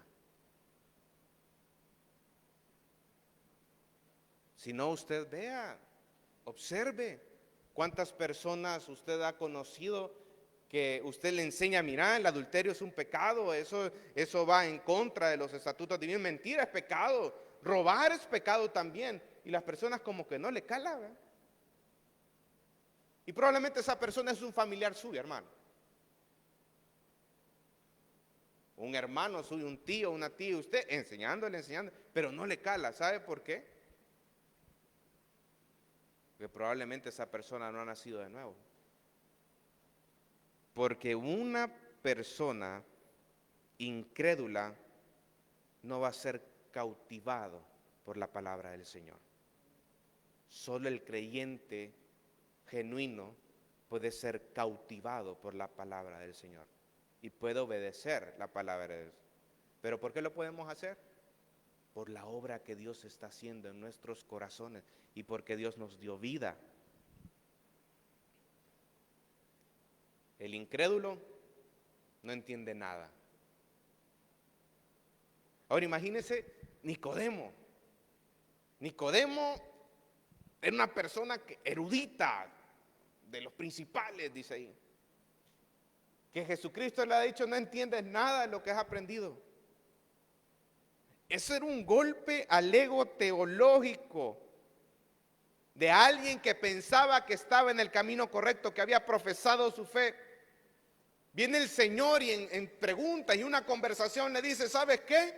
Si no, usted vea, observe cuántas personas usted ha conocido que usted le enseña, mira, el adulterio es un pecado, eso va en contra de los estatutos divinos. Mentira, es pecado, robar es pecado también, y las personas como que no le cala, ¿verdad? Y probablemente esa persona es un familiar suyo, hermano. Un hermano suyo, un tío, una tía, usted enseñándole, pero no le cala. ¿Sabe por qué? Porque probablemente esa persona no ha nacido de nuevo. Porque una persona incrédula no va a ser cautivado por la palabra del Señor. Solo el creyente genuino puede ser cautivado por la palabra del Señor y puede obedecer la palabra de Dios. ¿Pero por qué lo podemos hacer? Por la obra que Dios está haciendo en nuestros corazones y porque Dios nos dio vida. El incrédulo no entiende nada. Ahora imagínese Nicodemo. Nicodemo era una persona erudita, de los principales, dice ahí. Que Jesucristo le ha dicho, no entiendes nada de lo que has aprendido. Eso era un golpe al ego teológico de alguien que pensaba que estaba en el camino correcto, que había profesado su fe. Viene el Señor y en preguntas y una conversación le dice, ¿sabes qué?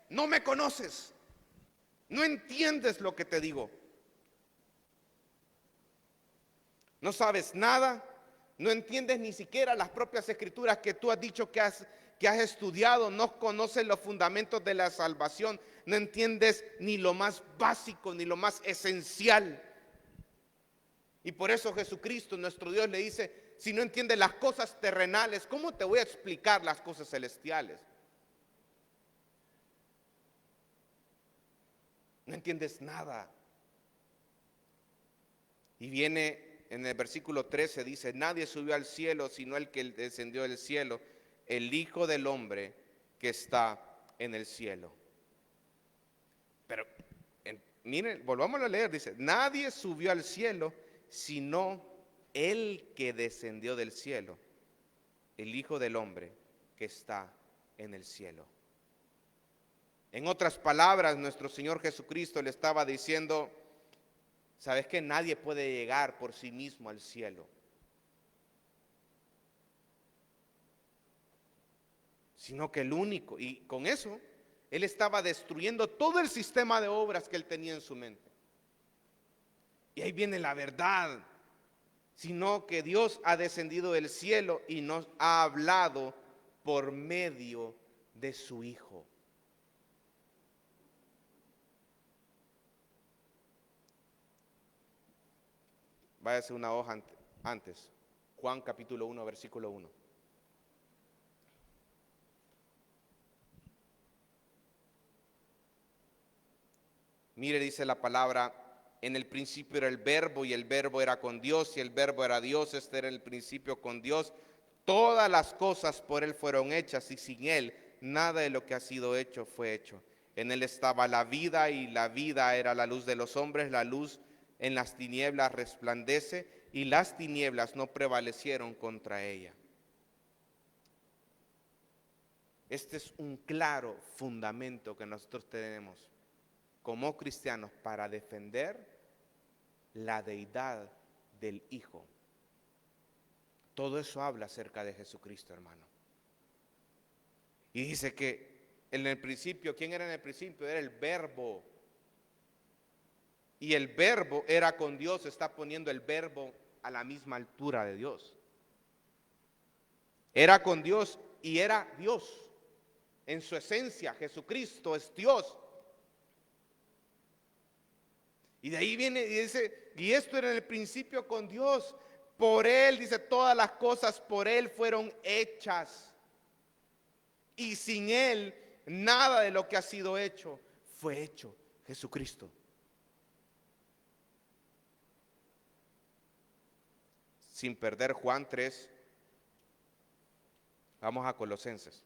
No me conoces, no entiendes lo que te digo. No sabes nada, no entiendes ni siquiera las propias escrituras que tú has dicho que has estudiado, no conoces los fundamentos de la salvación, no entiendes ni lo más básico, ni lo más esencial. Y por eso Jesucristo, nuestro Dios, le dice, si no entiendes las cosas terrenales, ¿cómo te voy a explicar las cosas celestiales? No entiendes nada. Y viene en el versículo 13, dice, nadie subió al cielo sino el que descendió del cielo, el Hijo del Hombre que está en el cielo. Pero miren, volvamos a leer, dice, nadie subió al cielo sino el que descendió del cielo, el Hijo del Hombre que está en el cielo. En otras palabras, nuestro Señor Jesucristo le estaba diciendo, ¿sabes que nadie puede llegar por sí mismo al cielo? Sino que el único, y con eso, Él estaba destruyendo todo el sistema de obras que Él tenía en su mente. Y ahí viene la verdad, sino que Dios ha descendido del cielo y nos ha hablado por medio de su Hijo. váyase una hoja antes. Juan capítulo 1, versículo 1. Mire, dice la palabra, en el principio era el verbo y el verbo era con Dios y el verbo era Dios. Este era el principio con Dios. Todas las cosas por Él fueron hechas y sin Él nada de lo que ha sido hecho fue hecho. En Él estaba la vida y la vida era la luz de los hombres. La luz en las tinieblas resplandece y las tinieblas no prevalecieron contra ella. Este es un claro fundamento que nosotros tenemos como cristianos para defender la deidad del Hijo. Todo eso habla acerca de Jesucristo, hermano. Y dice que en el principio, ¿quién era en el principio? Era el Verbo. Y el Verbo era con Dios, está poniendo el Verbo a la misma altura de Dios. Era con Dios y era Dios. En su esencia, Jesucristo es Dios. Y de ahí viene y dice, y esto era en el principio con Dios. Por Él, dice, todas las cosas por Él fueron hechas. Y sin Él, nada de lo que ha sido hecho fue hecho. Jesucristo. Sin perder Juan 3, vamos a Colosenses.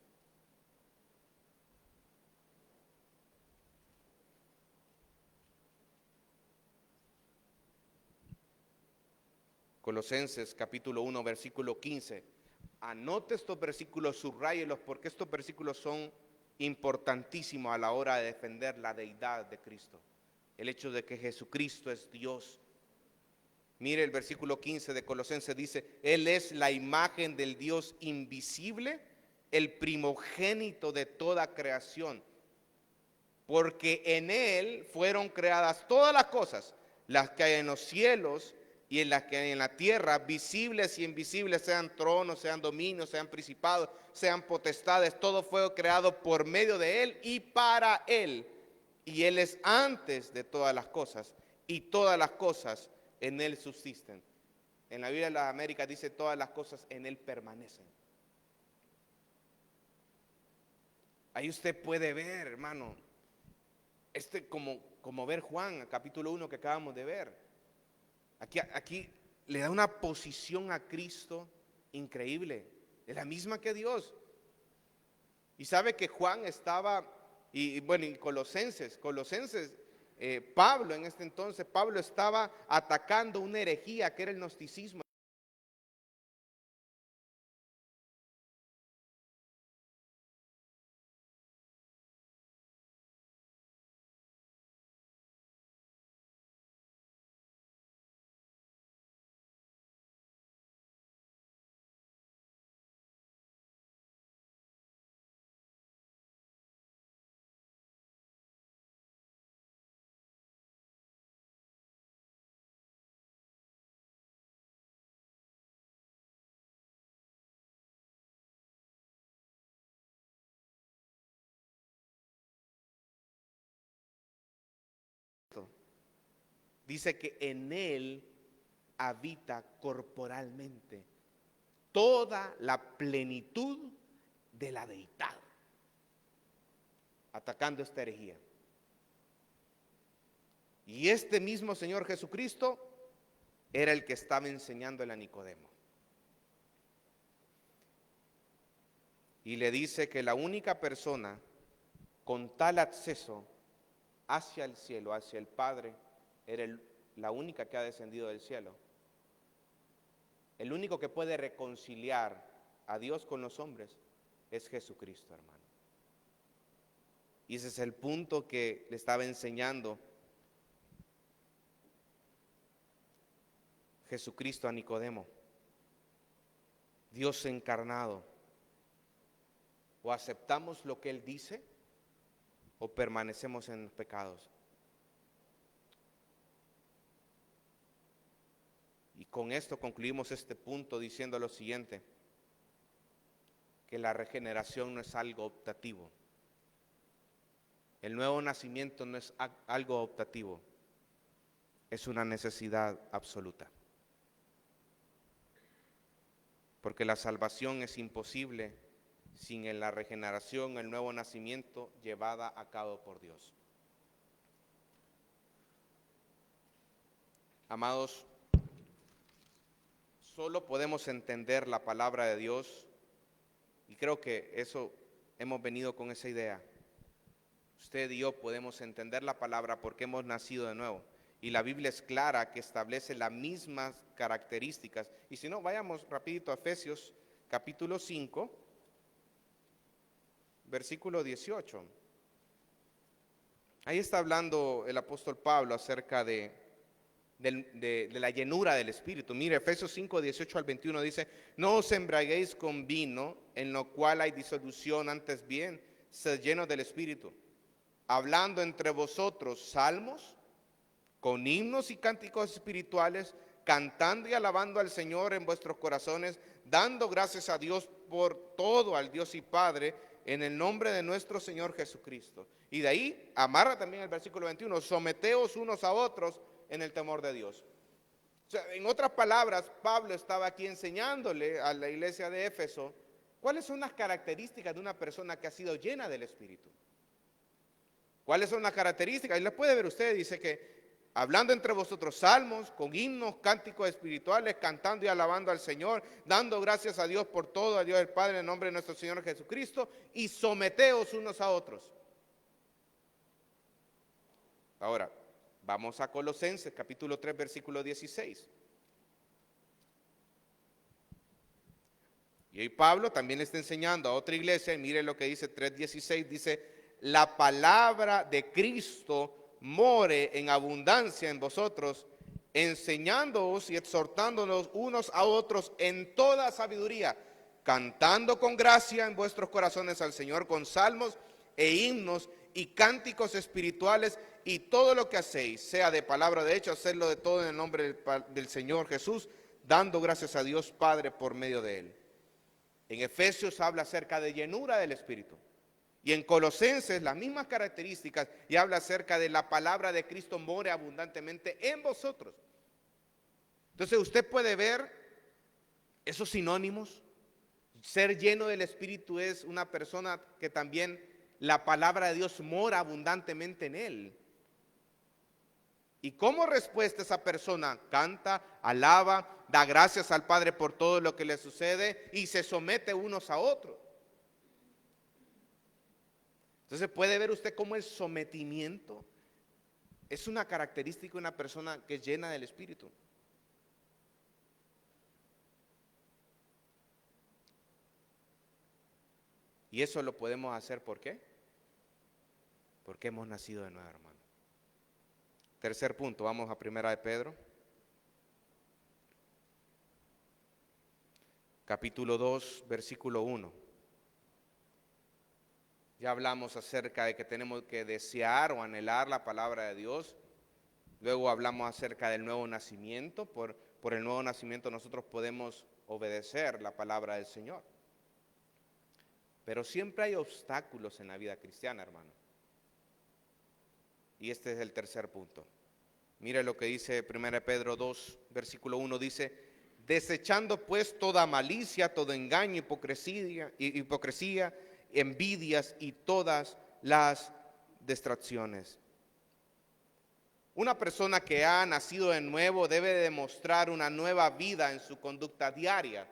Colosenses capítulo 1, versículo 15. Anote estos versículos, subrayelos, porque estos versículos son importantísimos a la hora de defender la deidad de Cristo. El hecho de que Jesucristo es Dios. Mire el versículo 15 de Colosenses, dice, Él es la imagen del Dios invisible, el primogénito de toda creación. Porque en Él fueron creadas todas las cosas, las que hay en los cielos y en las que hay en la tierra, visibles y invisibles, sean tronos, sean dominios, sean principados, sean potestades, todo fue creado por medio de Él y para Él. Y Él es antes de todas las cosas, y todas las cosas en Él subsisten. En la Biblia de las Américas dice, todas las cosas en Él permanecen. Ahí usted puede ver, hermano, como ver Juan, capítulo 1 que acabamos de ver. Aquí le da una posición a Cristo increíble, de la misma que Dios. Y sabe que Juan estaba, y Colosenses, Pablo en este entonces, Pablo estaba atacando una herejía que era el gnosticismo. Dice que en Él habita corporalmente toda la plenitud de la deidad, atacando esta herejía. Y este mismo Señor Jesucristo era el que estaba enseñándole a Nicodemo. Y le dice que la única persona con tal acceso hacia el cielo, hacia el Padre, era la única que ha descendido del cielo. El único que puede reconciliar a Dios con los hombres es Jesucristo, hermano. Y ese es el punto que le estaba enseñando Jesucristo a Nicodemo. Dios encarnado. O aceptamos lo que Él dice o permanecemos en los pecados. Y con esto concluimos este punto diciendo lo siguiente, que la regeneración no es algo optativo. El nuevo nacimiento no es algo optativo, es una necesidad absoluta. porque la salvación es imposible sin la regeneración, el nuevo nacimiento llevada a cabo por Dios. Amados, solo podemos entender la palabra de Dios, y creo que eso hemos venido con esa idea. Usted y yo podemos entender la palabra porque hemos nacido de nuevo. Y la Biblia es clara que establece las mismas características. Y si no, vayamos rapidito a Efesios capítulo 5, versículo 18. Ahí está hablando el apóstol Pablo acerca de la llenura del Espíritu. Mire, Efesios 5, 18 al 21 dice: no os embriaguéis con vino, en lo cual hay disolución, antes bien, sed llenos del Espíritu, hablando entre vosotros salmos, con himnos y cánticos espirituales, cantando y alabando al Señor en vuestros corazones, dando gracias a Dios por todo, al Dios y Padre, en el nombre de nuestro Señor Jesucristo. Y de ahí amarra también el versículo 21, someteos unos a otros en el temor de Dios. O sea, en otras palabras, Pablo estaba aquí enseñándole a la iglesia de Éfeso cuáles son las características de una persona que ha sido llena del Espíritu. ¿Cuáles son las características? Y las puede ver usted, dice que hablando entre vosotros salmos, con himnos, cánticos espirituales, cantando y alabando al Señor, dando gracias a Dios por todo, a Dios el Padre, en el nombre de nuestro Señor Jesucristo, y someteos unos a otros. Ahora, vamos a Colosenses, capítulo 3, versículo 16. Y hoy Pablo también le está enseñando a otra iglesia, y mire lo que dice 3:16, dice: la palabra de Cristo more en abundancia en vosotros, enseñándoos y exhortándonos unos a otros en toda sabiduría, cantando con gracia en vuestros corazones al Señor con salmos e himnos y cánticos espirituales, y todo lo que hacéis, sea de palabra de hecho, hacedlo de todo en el nombre del Señor Jesús, dando gracias a Dios Padre por medio de Él. En Efesios habla acerca de llenura del Espíritu. Y en Colosenses las mismas características, y habla acerca de la palabra de Cristo more abundantemente en vosotros. Entonces usted puede ver esos sinónimos. Ser lleno del Espíritu es una persona que también la palabra de Dios mora abundantemente en él. Y como respuesta esa persona canta, alaba, da gracias al Padre por todo lo que le sucede y se somete unos a otros. Entonces puede ver usted cómo el sometimiento es una característica de una persona que es llena del Espíritu. Y eso lo podemos hacer, ¿por qué? Porque hemos nacido de nuevo, hermano. Tercer punto, vamos a Primera de Pedro. Capítulo 2, versículo 1. Ya hablamos acerca de que tenemos que desear o anhelar la palabra de Dios. Luego hablamos acerca del nuevo nacimiento. Por el nuevo nacimiento nosotros podemos obedecer la palabra del Señor. Pero siempre hay obstáculos en la vida cristiana, hermano. Y este es el tercer punto. Mire lo que dice 1 Pedro 2, versículo 1, dice: desechando pues toda malicia, todo engaño, hipocresía, envidias y todas las distracciones. Una persona que ha nacido de nuevo debe demostrar una nueva vida en su conducta diaria.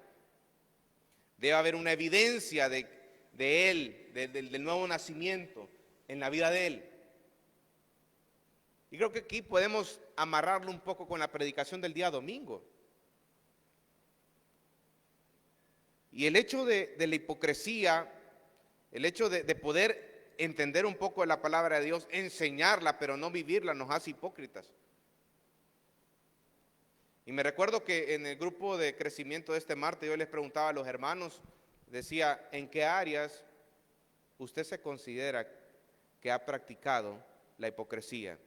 Debe haber una evidencia de él, del nuevo nacimiento en la vida de él. Y creo que aquí podemos amarrarlo un poco con la predicación del día domingo. Y el hecho de la hipocresía, el hecho de poder entender un poco de la palabra de Dios, enseñarla pero no vivirla, nos hace hipócritas. Y me recuerdo que en el grupo de crecimiento de este martes yo les preguntaba a los hermanos, decía: ¿en qué áreas usted se considera que ha practicado la hipocresía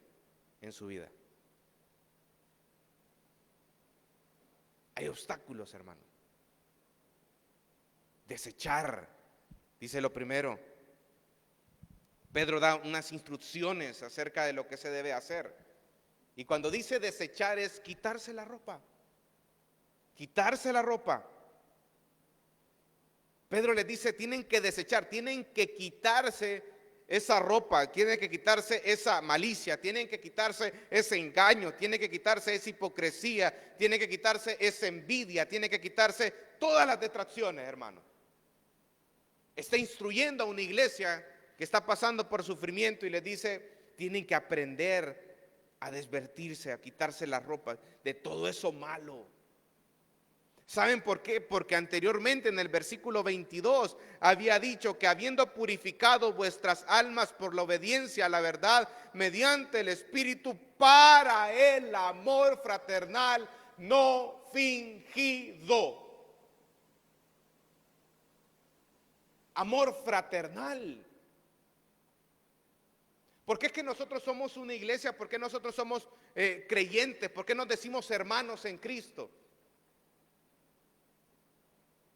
en su vida? Hay obstáculos, hermano. Desechar, dice lo primero. Pedro da unas instrucciones acerca de lo que se debe hacer. Y cuando dice desechar es quitarse la ropa. Quitarse la ropa. Pedro les dice, tienen que desechar, tienen que quitarse esa ropa, tienen que quitarse esa malicia, tienen que quitarse ese engaño, tienen que quitarse esa hipocresía, tienen que quitarse esa envidia, tienen que quitarse todas las distracciones, hermano. Está instruyendo a una iglesia que está pasando por sufrimiento y les dice, tienen que aprender a desvestirse, a quitarse la ropa de todo eso malo. ¿Saben por qué? Porque anteriormente en el versículo 22 había dicho que habiendo purificado vuestras almas por la obediencia a la verdad mediante el Espíritu para el amor fraternal no fingido. Amor fraternal. ¿Por qué es que nosotros somos una iglesia? ¿Por qué nosotros somos creyentes? ¿Por qué nos decimos hermanos en Cristo?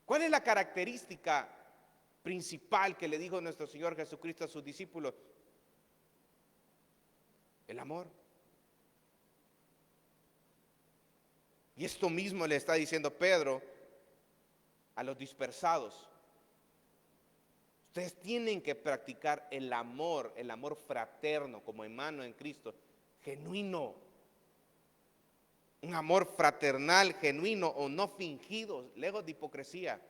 ¿Cuál es la característica principal que le dijo nuestro Señor Jesucristo a sus discípulos? El amor. Y esto mismo le está diciendo Pedro a los dispersados. Ustedes tienen que practicar el amor fraterno como hermano en Cristo, genuino. Un amor fraternal, genuino o no fingido, lejos de hipocresía.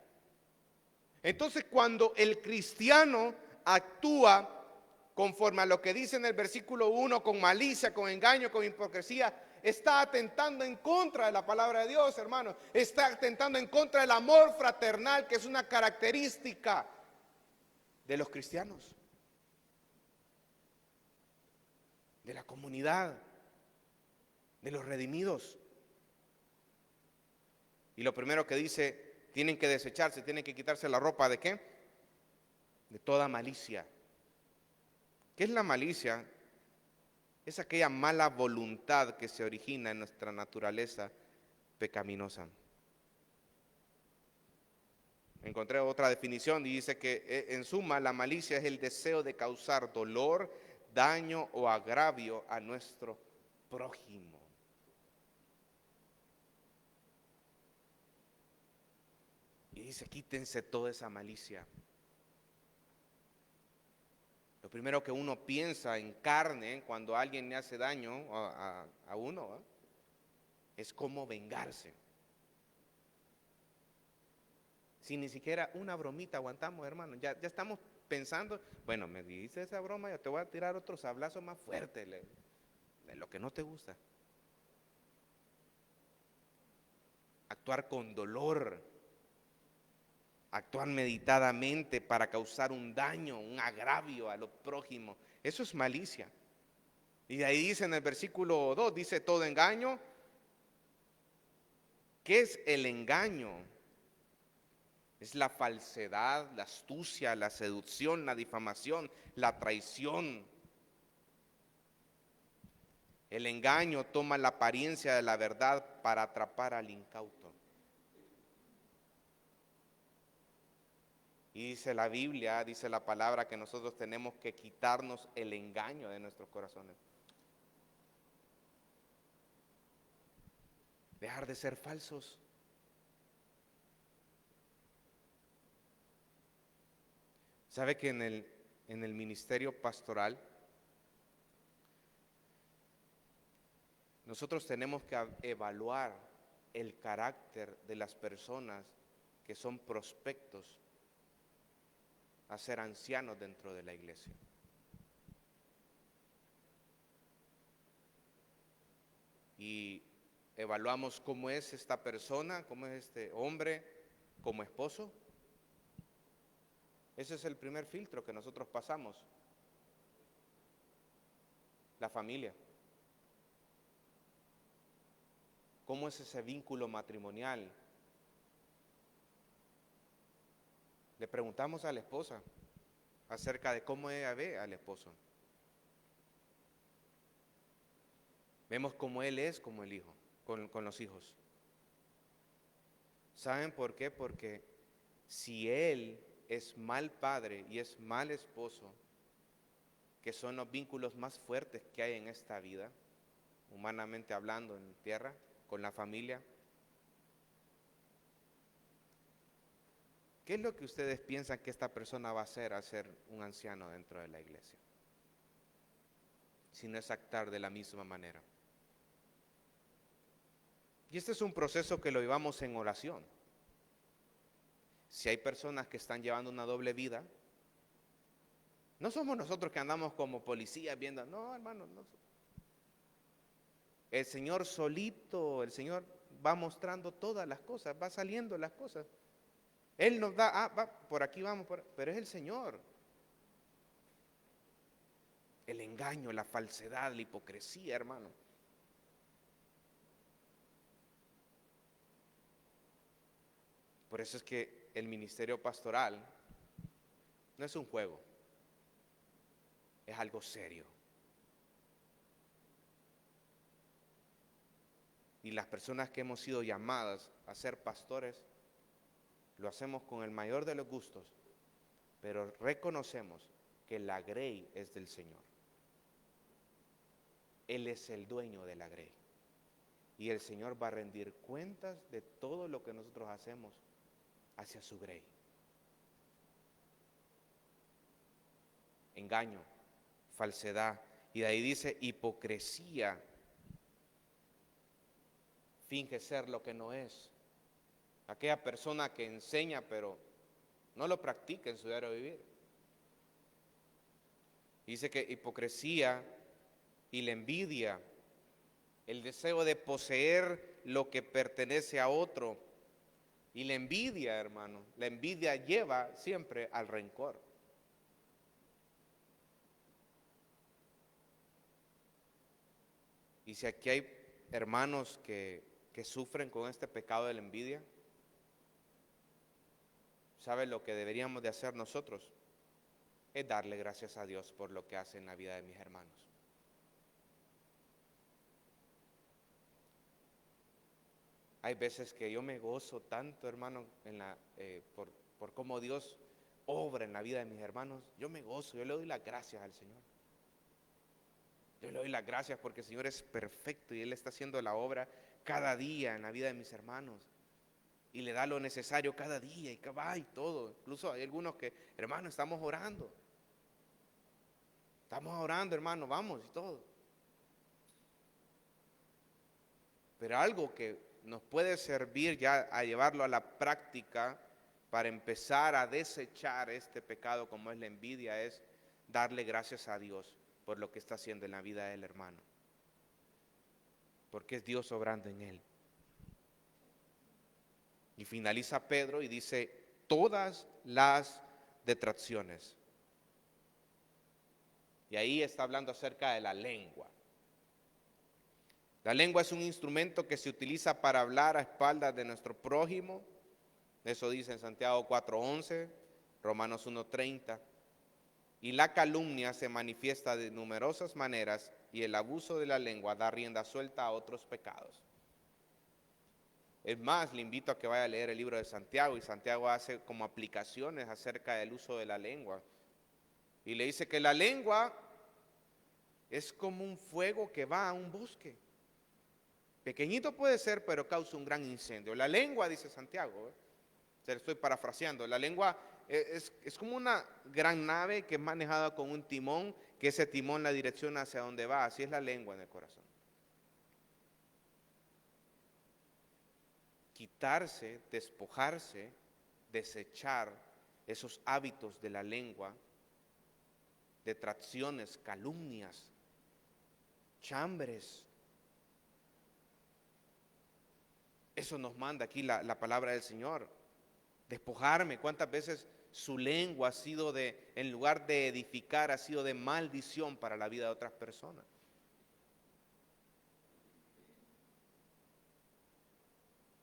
Entonces, cuando el cristiano actúa conforme a lo que dice en el versículo 1, con malicia, con engaño, con hipocresía, está atentando en contra de la palabra de Dios, hermano. Está atentando en contra del amor fraternal, que es una característica de los cristianos, de la comunidad, de los redimidos. Y lo primero que dice, tienen que desecharse, tienen que quitarse la ropa ¿de qué? De toda malicia. ¿Qué es la malicia? Es aquella mala voluntad que se origina en nuestra naturaleza pecaminosa. Encontré otra definición y dice que en suma la malicia es el deseo de causar dolor, daño o agravio a nuestro prójimo. Y dice, quítense toda esa malicia. Lo primero que uno piensa en carne cuando alguien le hace daño a uno, es cómo vengarse. Si ni siquiera una bromita aguantamos, hermano, ya estamos pensando, bueno, me dijiste esa broma, yo te voy a tirar otro sablazo más fuerte de lo que no te gusta. Actuar con dolor, actuar meditadamente para causar un daño, un agravio a los prójimos, eso es malicia. Y de ahí dice en el versículo 2, dice todo engaño. ¿Qué es el engaño? Es la falsedad, la astucia, la seducción, la difamación, la traición. El engaño toma la apariencia de la verdad para atrapar al incauto. Y dice la Biblia, dice la palabra que nosotros tenemos que quitarnos el engaño de nuestros corazones. Dejar de ser falsos. ¿Sabe que en el ministerio pastoral nosotros tenemos que evaluar el carácter de las personas que son prospectos a ser ancianos dentro de la iglesia? Y evaluamos cómo es esta persona, cómo es este hombre como esposo. Ese es el primer filtro que nosotros pasamos. La familia. ¿Cómo es ese vínculo matrimonial? Le preguntamos a la esposa acerca de cómo ella ve al esposo. Vemos cómo él es como el hijo, con los hijos. ¿Saben por qué? Porque si él es mal padre y es mal esposo, que son los vínculos más fuertes que hay en esta vida, humanamente hablando en tierra, con la familia, ¿Qué es lo que ustedes piensan que esta persona va a hacer al ser un anciano dentro de la iglesia? Si no es actuar de la misma manera. Y este es un proceso que lo llevamos en oración. Si hay personas que están llevando una doble vida, no somos nosotros que andamos como policías viendo, no, hermano, no. El Señor solito, el Señor va mostrando todas las cosas, va saliendo las cosas. Él nos da, va, por aquí vamos, pero es el Señor. El engaño, la falsedad, la hipocresía, hermano. Por eso es que el ministerio pastoral no es un juego, es algo serio. Y las personas que hemos sido llamadas a ser pastores, lo hacemos con el mayor de los gustos, pero reconocemos que la grey es del Señor. Él es el dueño de la grey. Y el Señor va a rendir cuentas de todo lo que nosotros hacemos hacia su grey. Engaño, falsedad, y de ahí dice hipocresía. Finge ser lo que no es. Aquella persona que enseña pero no lo practica en su diario vivir. Dice que hipocresía y la envidia, el deseo de poseer lo que pertenece a otro. Y la envidia, hermano, la envidia lleva siempre al rencor. Y si aquí hay hermanos que sufren con este pecado de la envidia, ¿sabe lo que deberíamos de hacer nosotros? Es darle gracias a Dios por lo que hace en la vida de mis hermanos. Hay veces que yo me gozo tanto, hermano, por cómo Dios obra en la vida de mis hermanos. Yo me gozo, yo le doy las gracias al Señor. Yo le doy las gracias porque el Señor es perfecto y Él está haciendo la obra cada día en la vida de mis hermanos. Y le da lo necesario cada día y va y todo. Incluso hay algunos que, hermano, estamos orando. Estamos orando, hermano, vamos y todo. Pero algo que nos puede servir ya a llevarlo a la práctica para empezar a desechar este pecado como es la envidia, es darle gracias a Dios por lo que está haciendo en la vida del hermano. Porque es Dios obrando en él. Y finaliza Pedro y dice, todas las detracciones. Y ahí está hablando acerca de la lengua. La lengua es un instrumento que se utiliza para hablar a espaldas de nuestro prójimo. Eso dice en Santiago 4:11, Romanos 1:30. Y la calumnia se manifiesta de numerosas maneras y el abuso de la lengua da rienda suelta a otros pecados. Es más, le invito a que vaya a leer el libro de Santiago, y Santiago hace como aplicaciones acerca del uso de la lengua. Y le dice que la lengua es como un fuego que va a un bosque. Pequeñito puede ser, pero causa un gran incendio. La lengua, dice Santiago, se lo estoy parafraseando, la lengua es como una gran nave que es manejada con un timón, que ese timón la direcciona hacia donde va. Así es la lengua en el corazón. Quitarse, despojarse, desechar esos hábitos de la lengua, detracciones, calumnias, chambres. Eso nos manda aquí la palabra del Señor. Despojarme. ¿Cuántas veces su lengua ha sido en lugar de edificar, ha sido de maldición para la vida de otras personas?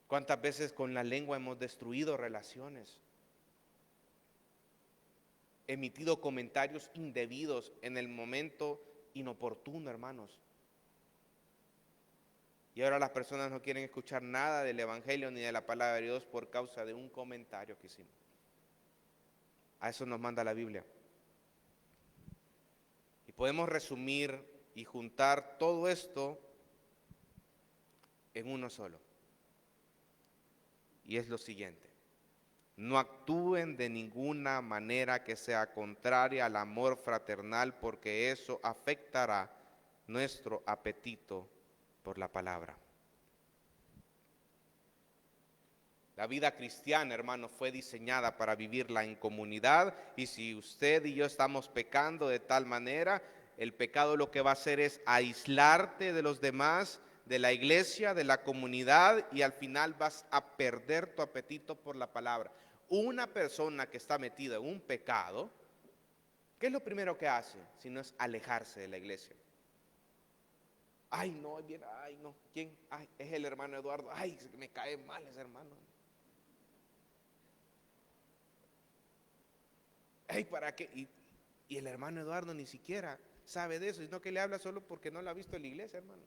¿Cuántas veces con la lengua hemos destruido relaciones? Emitido comentarios indebidos en el momento inoportuno, hermanos. Y ahora las personas no quieren escuchar nada del Evangelio ni de la palabra de Dios por causa de un comentario que hicimos. A eso nos manda la Biblia. Y podemos resumir y juntar todo esto en uno solo. Y es lo siguiente. No actúen de ninguna manera que sea contraria al amor fraternal, porque eso afectará nuestro apetito por la palabra. La vida cristiana, hermano, fue diseñada para vivirla en comunidad, y si usted y yo estamos pecando de tal manera, el pecado lo que va a hacer es aislarte de los demás, de la iglesia, de la comunidad, y al final vas a perder tu apetito por la palabra. Una persona que está metida en un pecado, ¿qué es lo primero que hace? Si no es alejarse de la iglesia. Ay, no, ay, no, ¿quién? Ay, es el hermano Eduardo. Ay, me cae mal ese hermano. Ay, ¿para qué? Y el hermano Eduardo ni siquiera sabe de eso, sino que le habla solo porque no lo ha visto en la iglesia, hermano.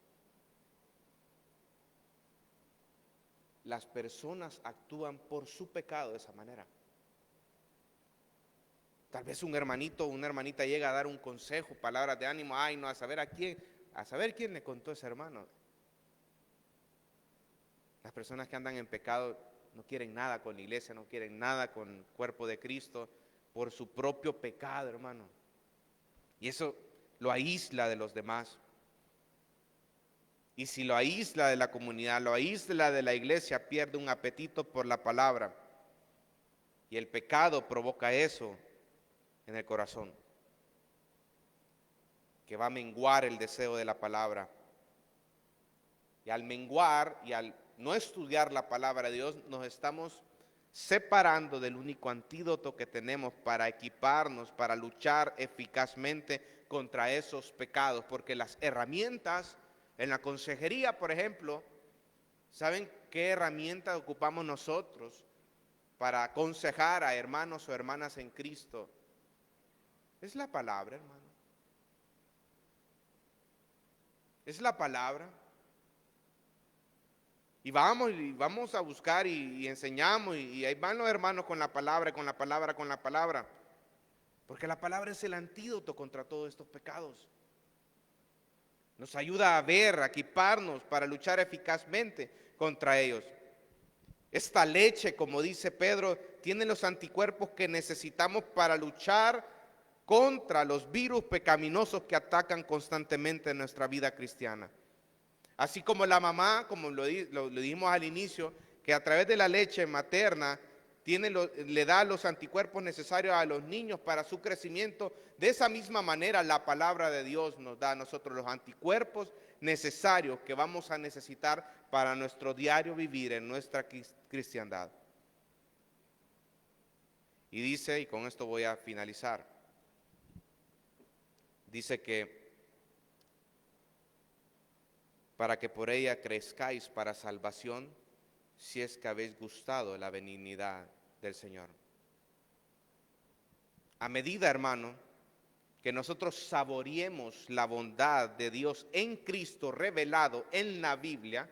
Las personas actúan por su pecado de esa manera. Tal vez un hermanito o una hermanita llega a dar un consejo, palabras de ánimo, ay, no, a saber quién le contó ese hermano. Las personas que andan en pecado no quieren nada con la iglesia, no quieren nada con el cuerpo de Cristo, por su propio pecado, hermano. Y eso lo aísla de los demás. Y si lo aísla de la comunidad, lo aísla de la iglesia, pierde un apetito por la palabra. Y el pecado provoca eso en el corazón, que va a menguar el deseo de la palabra. Y al menguar y al no estudiar la palabra de Dios, nos estamos separando del único antídoto que tenemos para equiparnos, para luchar eficazmente contra esos pecados, porque las herramientas en la consejería, por ejemplo, ¿saben qué herramientas ocupamos nosotros para aconsejar a hermanos o hermanas en Cristo? Es la palabra, hermano. Es la palabra. Y vamos a buscar y enseñamos, y ahí van los hermanos con la palabra, con la palabra, con la palabra. Porque la palabra es el antídoto contra todos estos pecados. Nos ayuda a ver, a equiparnos para luchar eficazmente contra ellos. Esta leche, como dice Pedro, tiene los anticuerpos que necesitamos para luchar contra los virus pecaminosos que atacan constantemente nuestra vida cristiana. Así como la mamá, como lo dijimos al inicio, que a través de la leche materna le da los anticuerpos necesarios a los niños para su crecimiento, de esa misma manera la palabra de Dios nos da a nosotros los anticuerpos necesarios que vamos a necesitar para nuestro diario vivir en nuestra cristiandad. Y dice, y con esto voy a finalizar, dice que para que por ella crezcáis para salvación, si es que habéis gustado la benignidad del Señor. A medida, hermano, que nosotros saboreemos la bondad de Dios en Cristo revelado en la Biblia,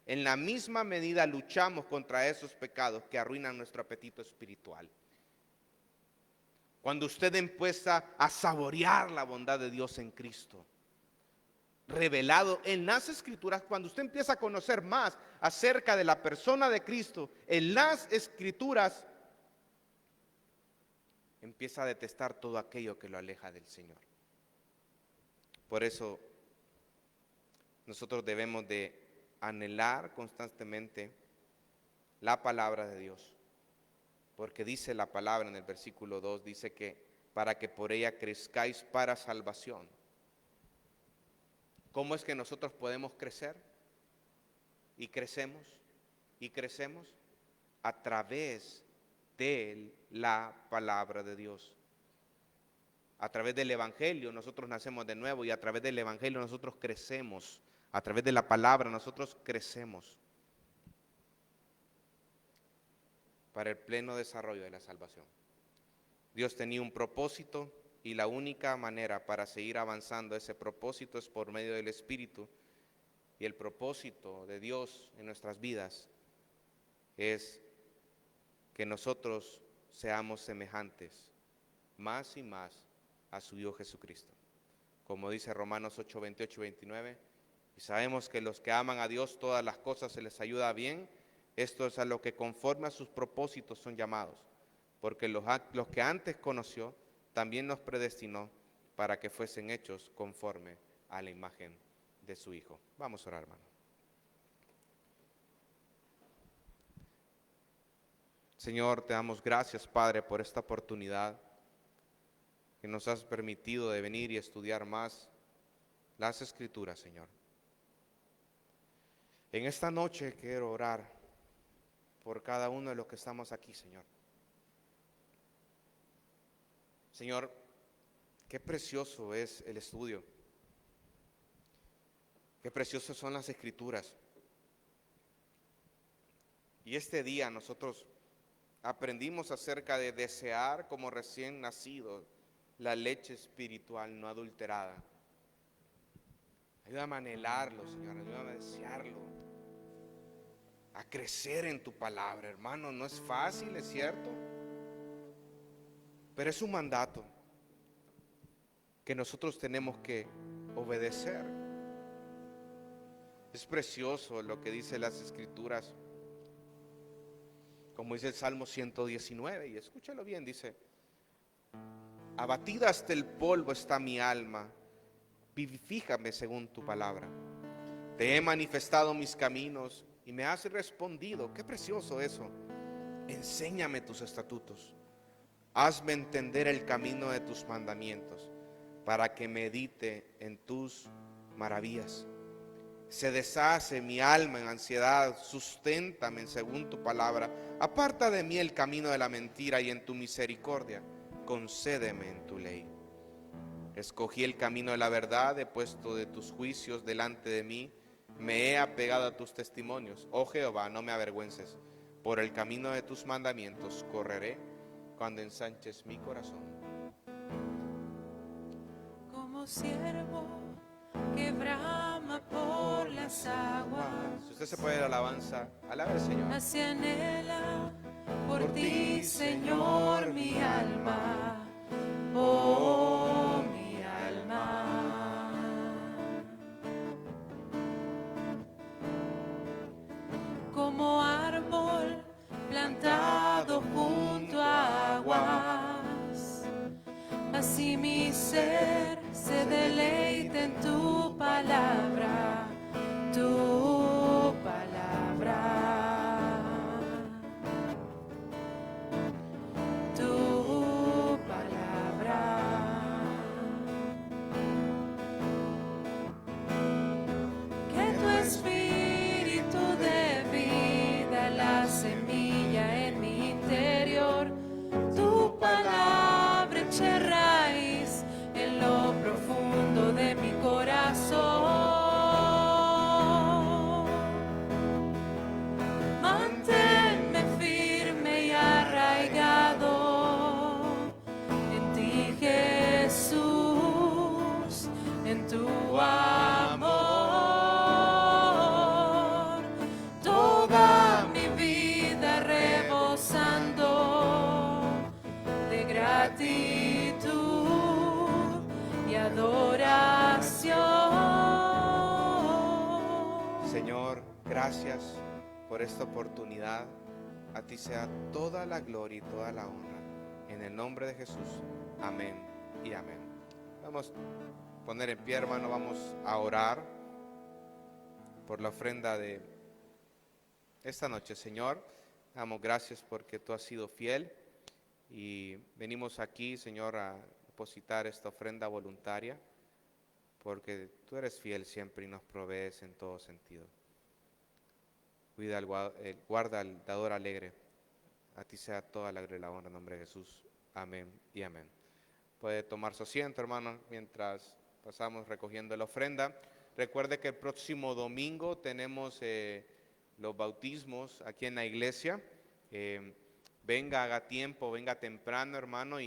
en la misma medida luchamos contra esos pecados que arruinan nuestro apetito espiritual. Cuando usted empieza a saborear la bondad de Dios en Cristo, revelado en las Escrituras, cuando usted empieza a conocer más acerca de la persona de Cristo en las Escrituras, empieza a detestar todo aquello que lo aleja del Señor. Por eso nosotros debemos de anhelar constantemente la palabra de Dios, porque dice la palabra en el versículo 2, dice que para que por ella crezcáis para salvación. ¿Cómo es que nosotros podemos crecer? Y crecemos, y crecemos a través de la palabra de Dios. A través del Evangelio nosotros nacemos de nuevo, y a través del Evangelio nosotros crecemos. A través de la palabra nosotros crecemos para el pleno desarrollo de la salvación. Dios tenía un propósito, y la única manera para seguir avanzando ese propósito es por medio del Espíritu. Y el propósito de Dios en nuestras vidas es que nosotros seamos semejantes más y más a su Hijo Jesucristo. Como dice Romanos 8, 28 y 29, y sabemos que los que aman a Dios todas las cosas se les ayuda bien, Esto es a lo que conforme a sus propósitos son llamados, porque los que antes conoció, también nos predestinó para que fuesen hechos conforme a la imagen de su Hijo. Vamos a orar, hermano. Señor, te damos gracias, Padre, por esta oportunidad que nos has permitido de venir y estudiar más las Escrituras, Señor. En esta noche quiero orar por cada uno de los que estamos aquí, Señor. Señor, qué precioso es el estudio. Qué preciosas son las Escrituras. Y este día nosotros aprendimos acerca de desear como recién nacidos la leche espiritual no adulterada. Ayúdame a anhelarlo, Señor, ayúdame a desearlo, a crecer en tu palabra, hermano. No es fácil, es cierto, pero es un mandato que nosotros tenemos que obedecer. Es precioso lo que dice las Escrituras, como dice el Salmo 119, y escúchalo bien, dice: abatida hasta el polvo está mi alma, vivifícame según tu palabra. Te he manifestado mis caminos y me has respondido. Qué precioso eso. Enséñame tus estatutos. Hazme entender el camino de tus mandamientos, para que medite en tus maravillas. Se deshace mi alma en ansiedad, susténtame según tu palabra. Aparta de mí el camino de la mentira y en tu misericordia concédeme en tu ley. Escogí el camino de la verdad, he puesto de tus juicios delante de mí, me he apegado a tus testimonios. Oh Jehová, no me avergüences, por el camino de tus mandamientos correré cuando ensanches mi corazón. Como siervo que brama por las aguas, Si usted se puede ir a la alabanza, alabe al Señor. así anhela por ti, Señor, mi alma, oh mi alma. Como árbol plantado junto a aguas, así mi ser se deleita en tu palabra, tu palabra, tu palabra. Que tu espíritu dé vida a la semilla en mi interior, tu palabra eche raíz en lo profundo de mi corazón. Manténme firme y arraigado en ti, Jesús, en tu amor. Toda mi vida rebosando de gratitud y adoración. Señor, gracias por esta oportunidad. A ti sea toda la gloria y toda la honra. En el nombre de Jesús. Amén y amén. Vamos a poner en pie, hermano. Vamos a orar por la ofrenda de esta noche. Señor, damos gracias porque tú has sido fiel. Y venimos aquí, Señor, a depositar esta ofrenda voluntaria, porque tú eres fiel siempre y nos provees en todo sentido. Guarda al dador alegre. A ti sea toda la gloria y la honra en nombre de Jesús. Amén y amén. Puede tomar su asiento, hermano, mientras pasamos recogiendo la ofrenda. Recuerde que el próximo domingo tenemos los bautismos aquí en la iglesia. Venga, haga tiempo, venga temprano, hermano, y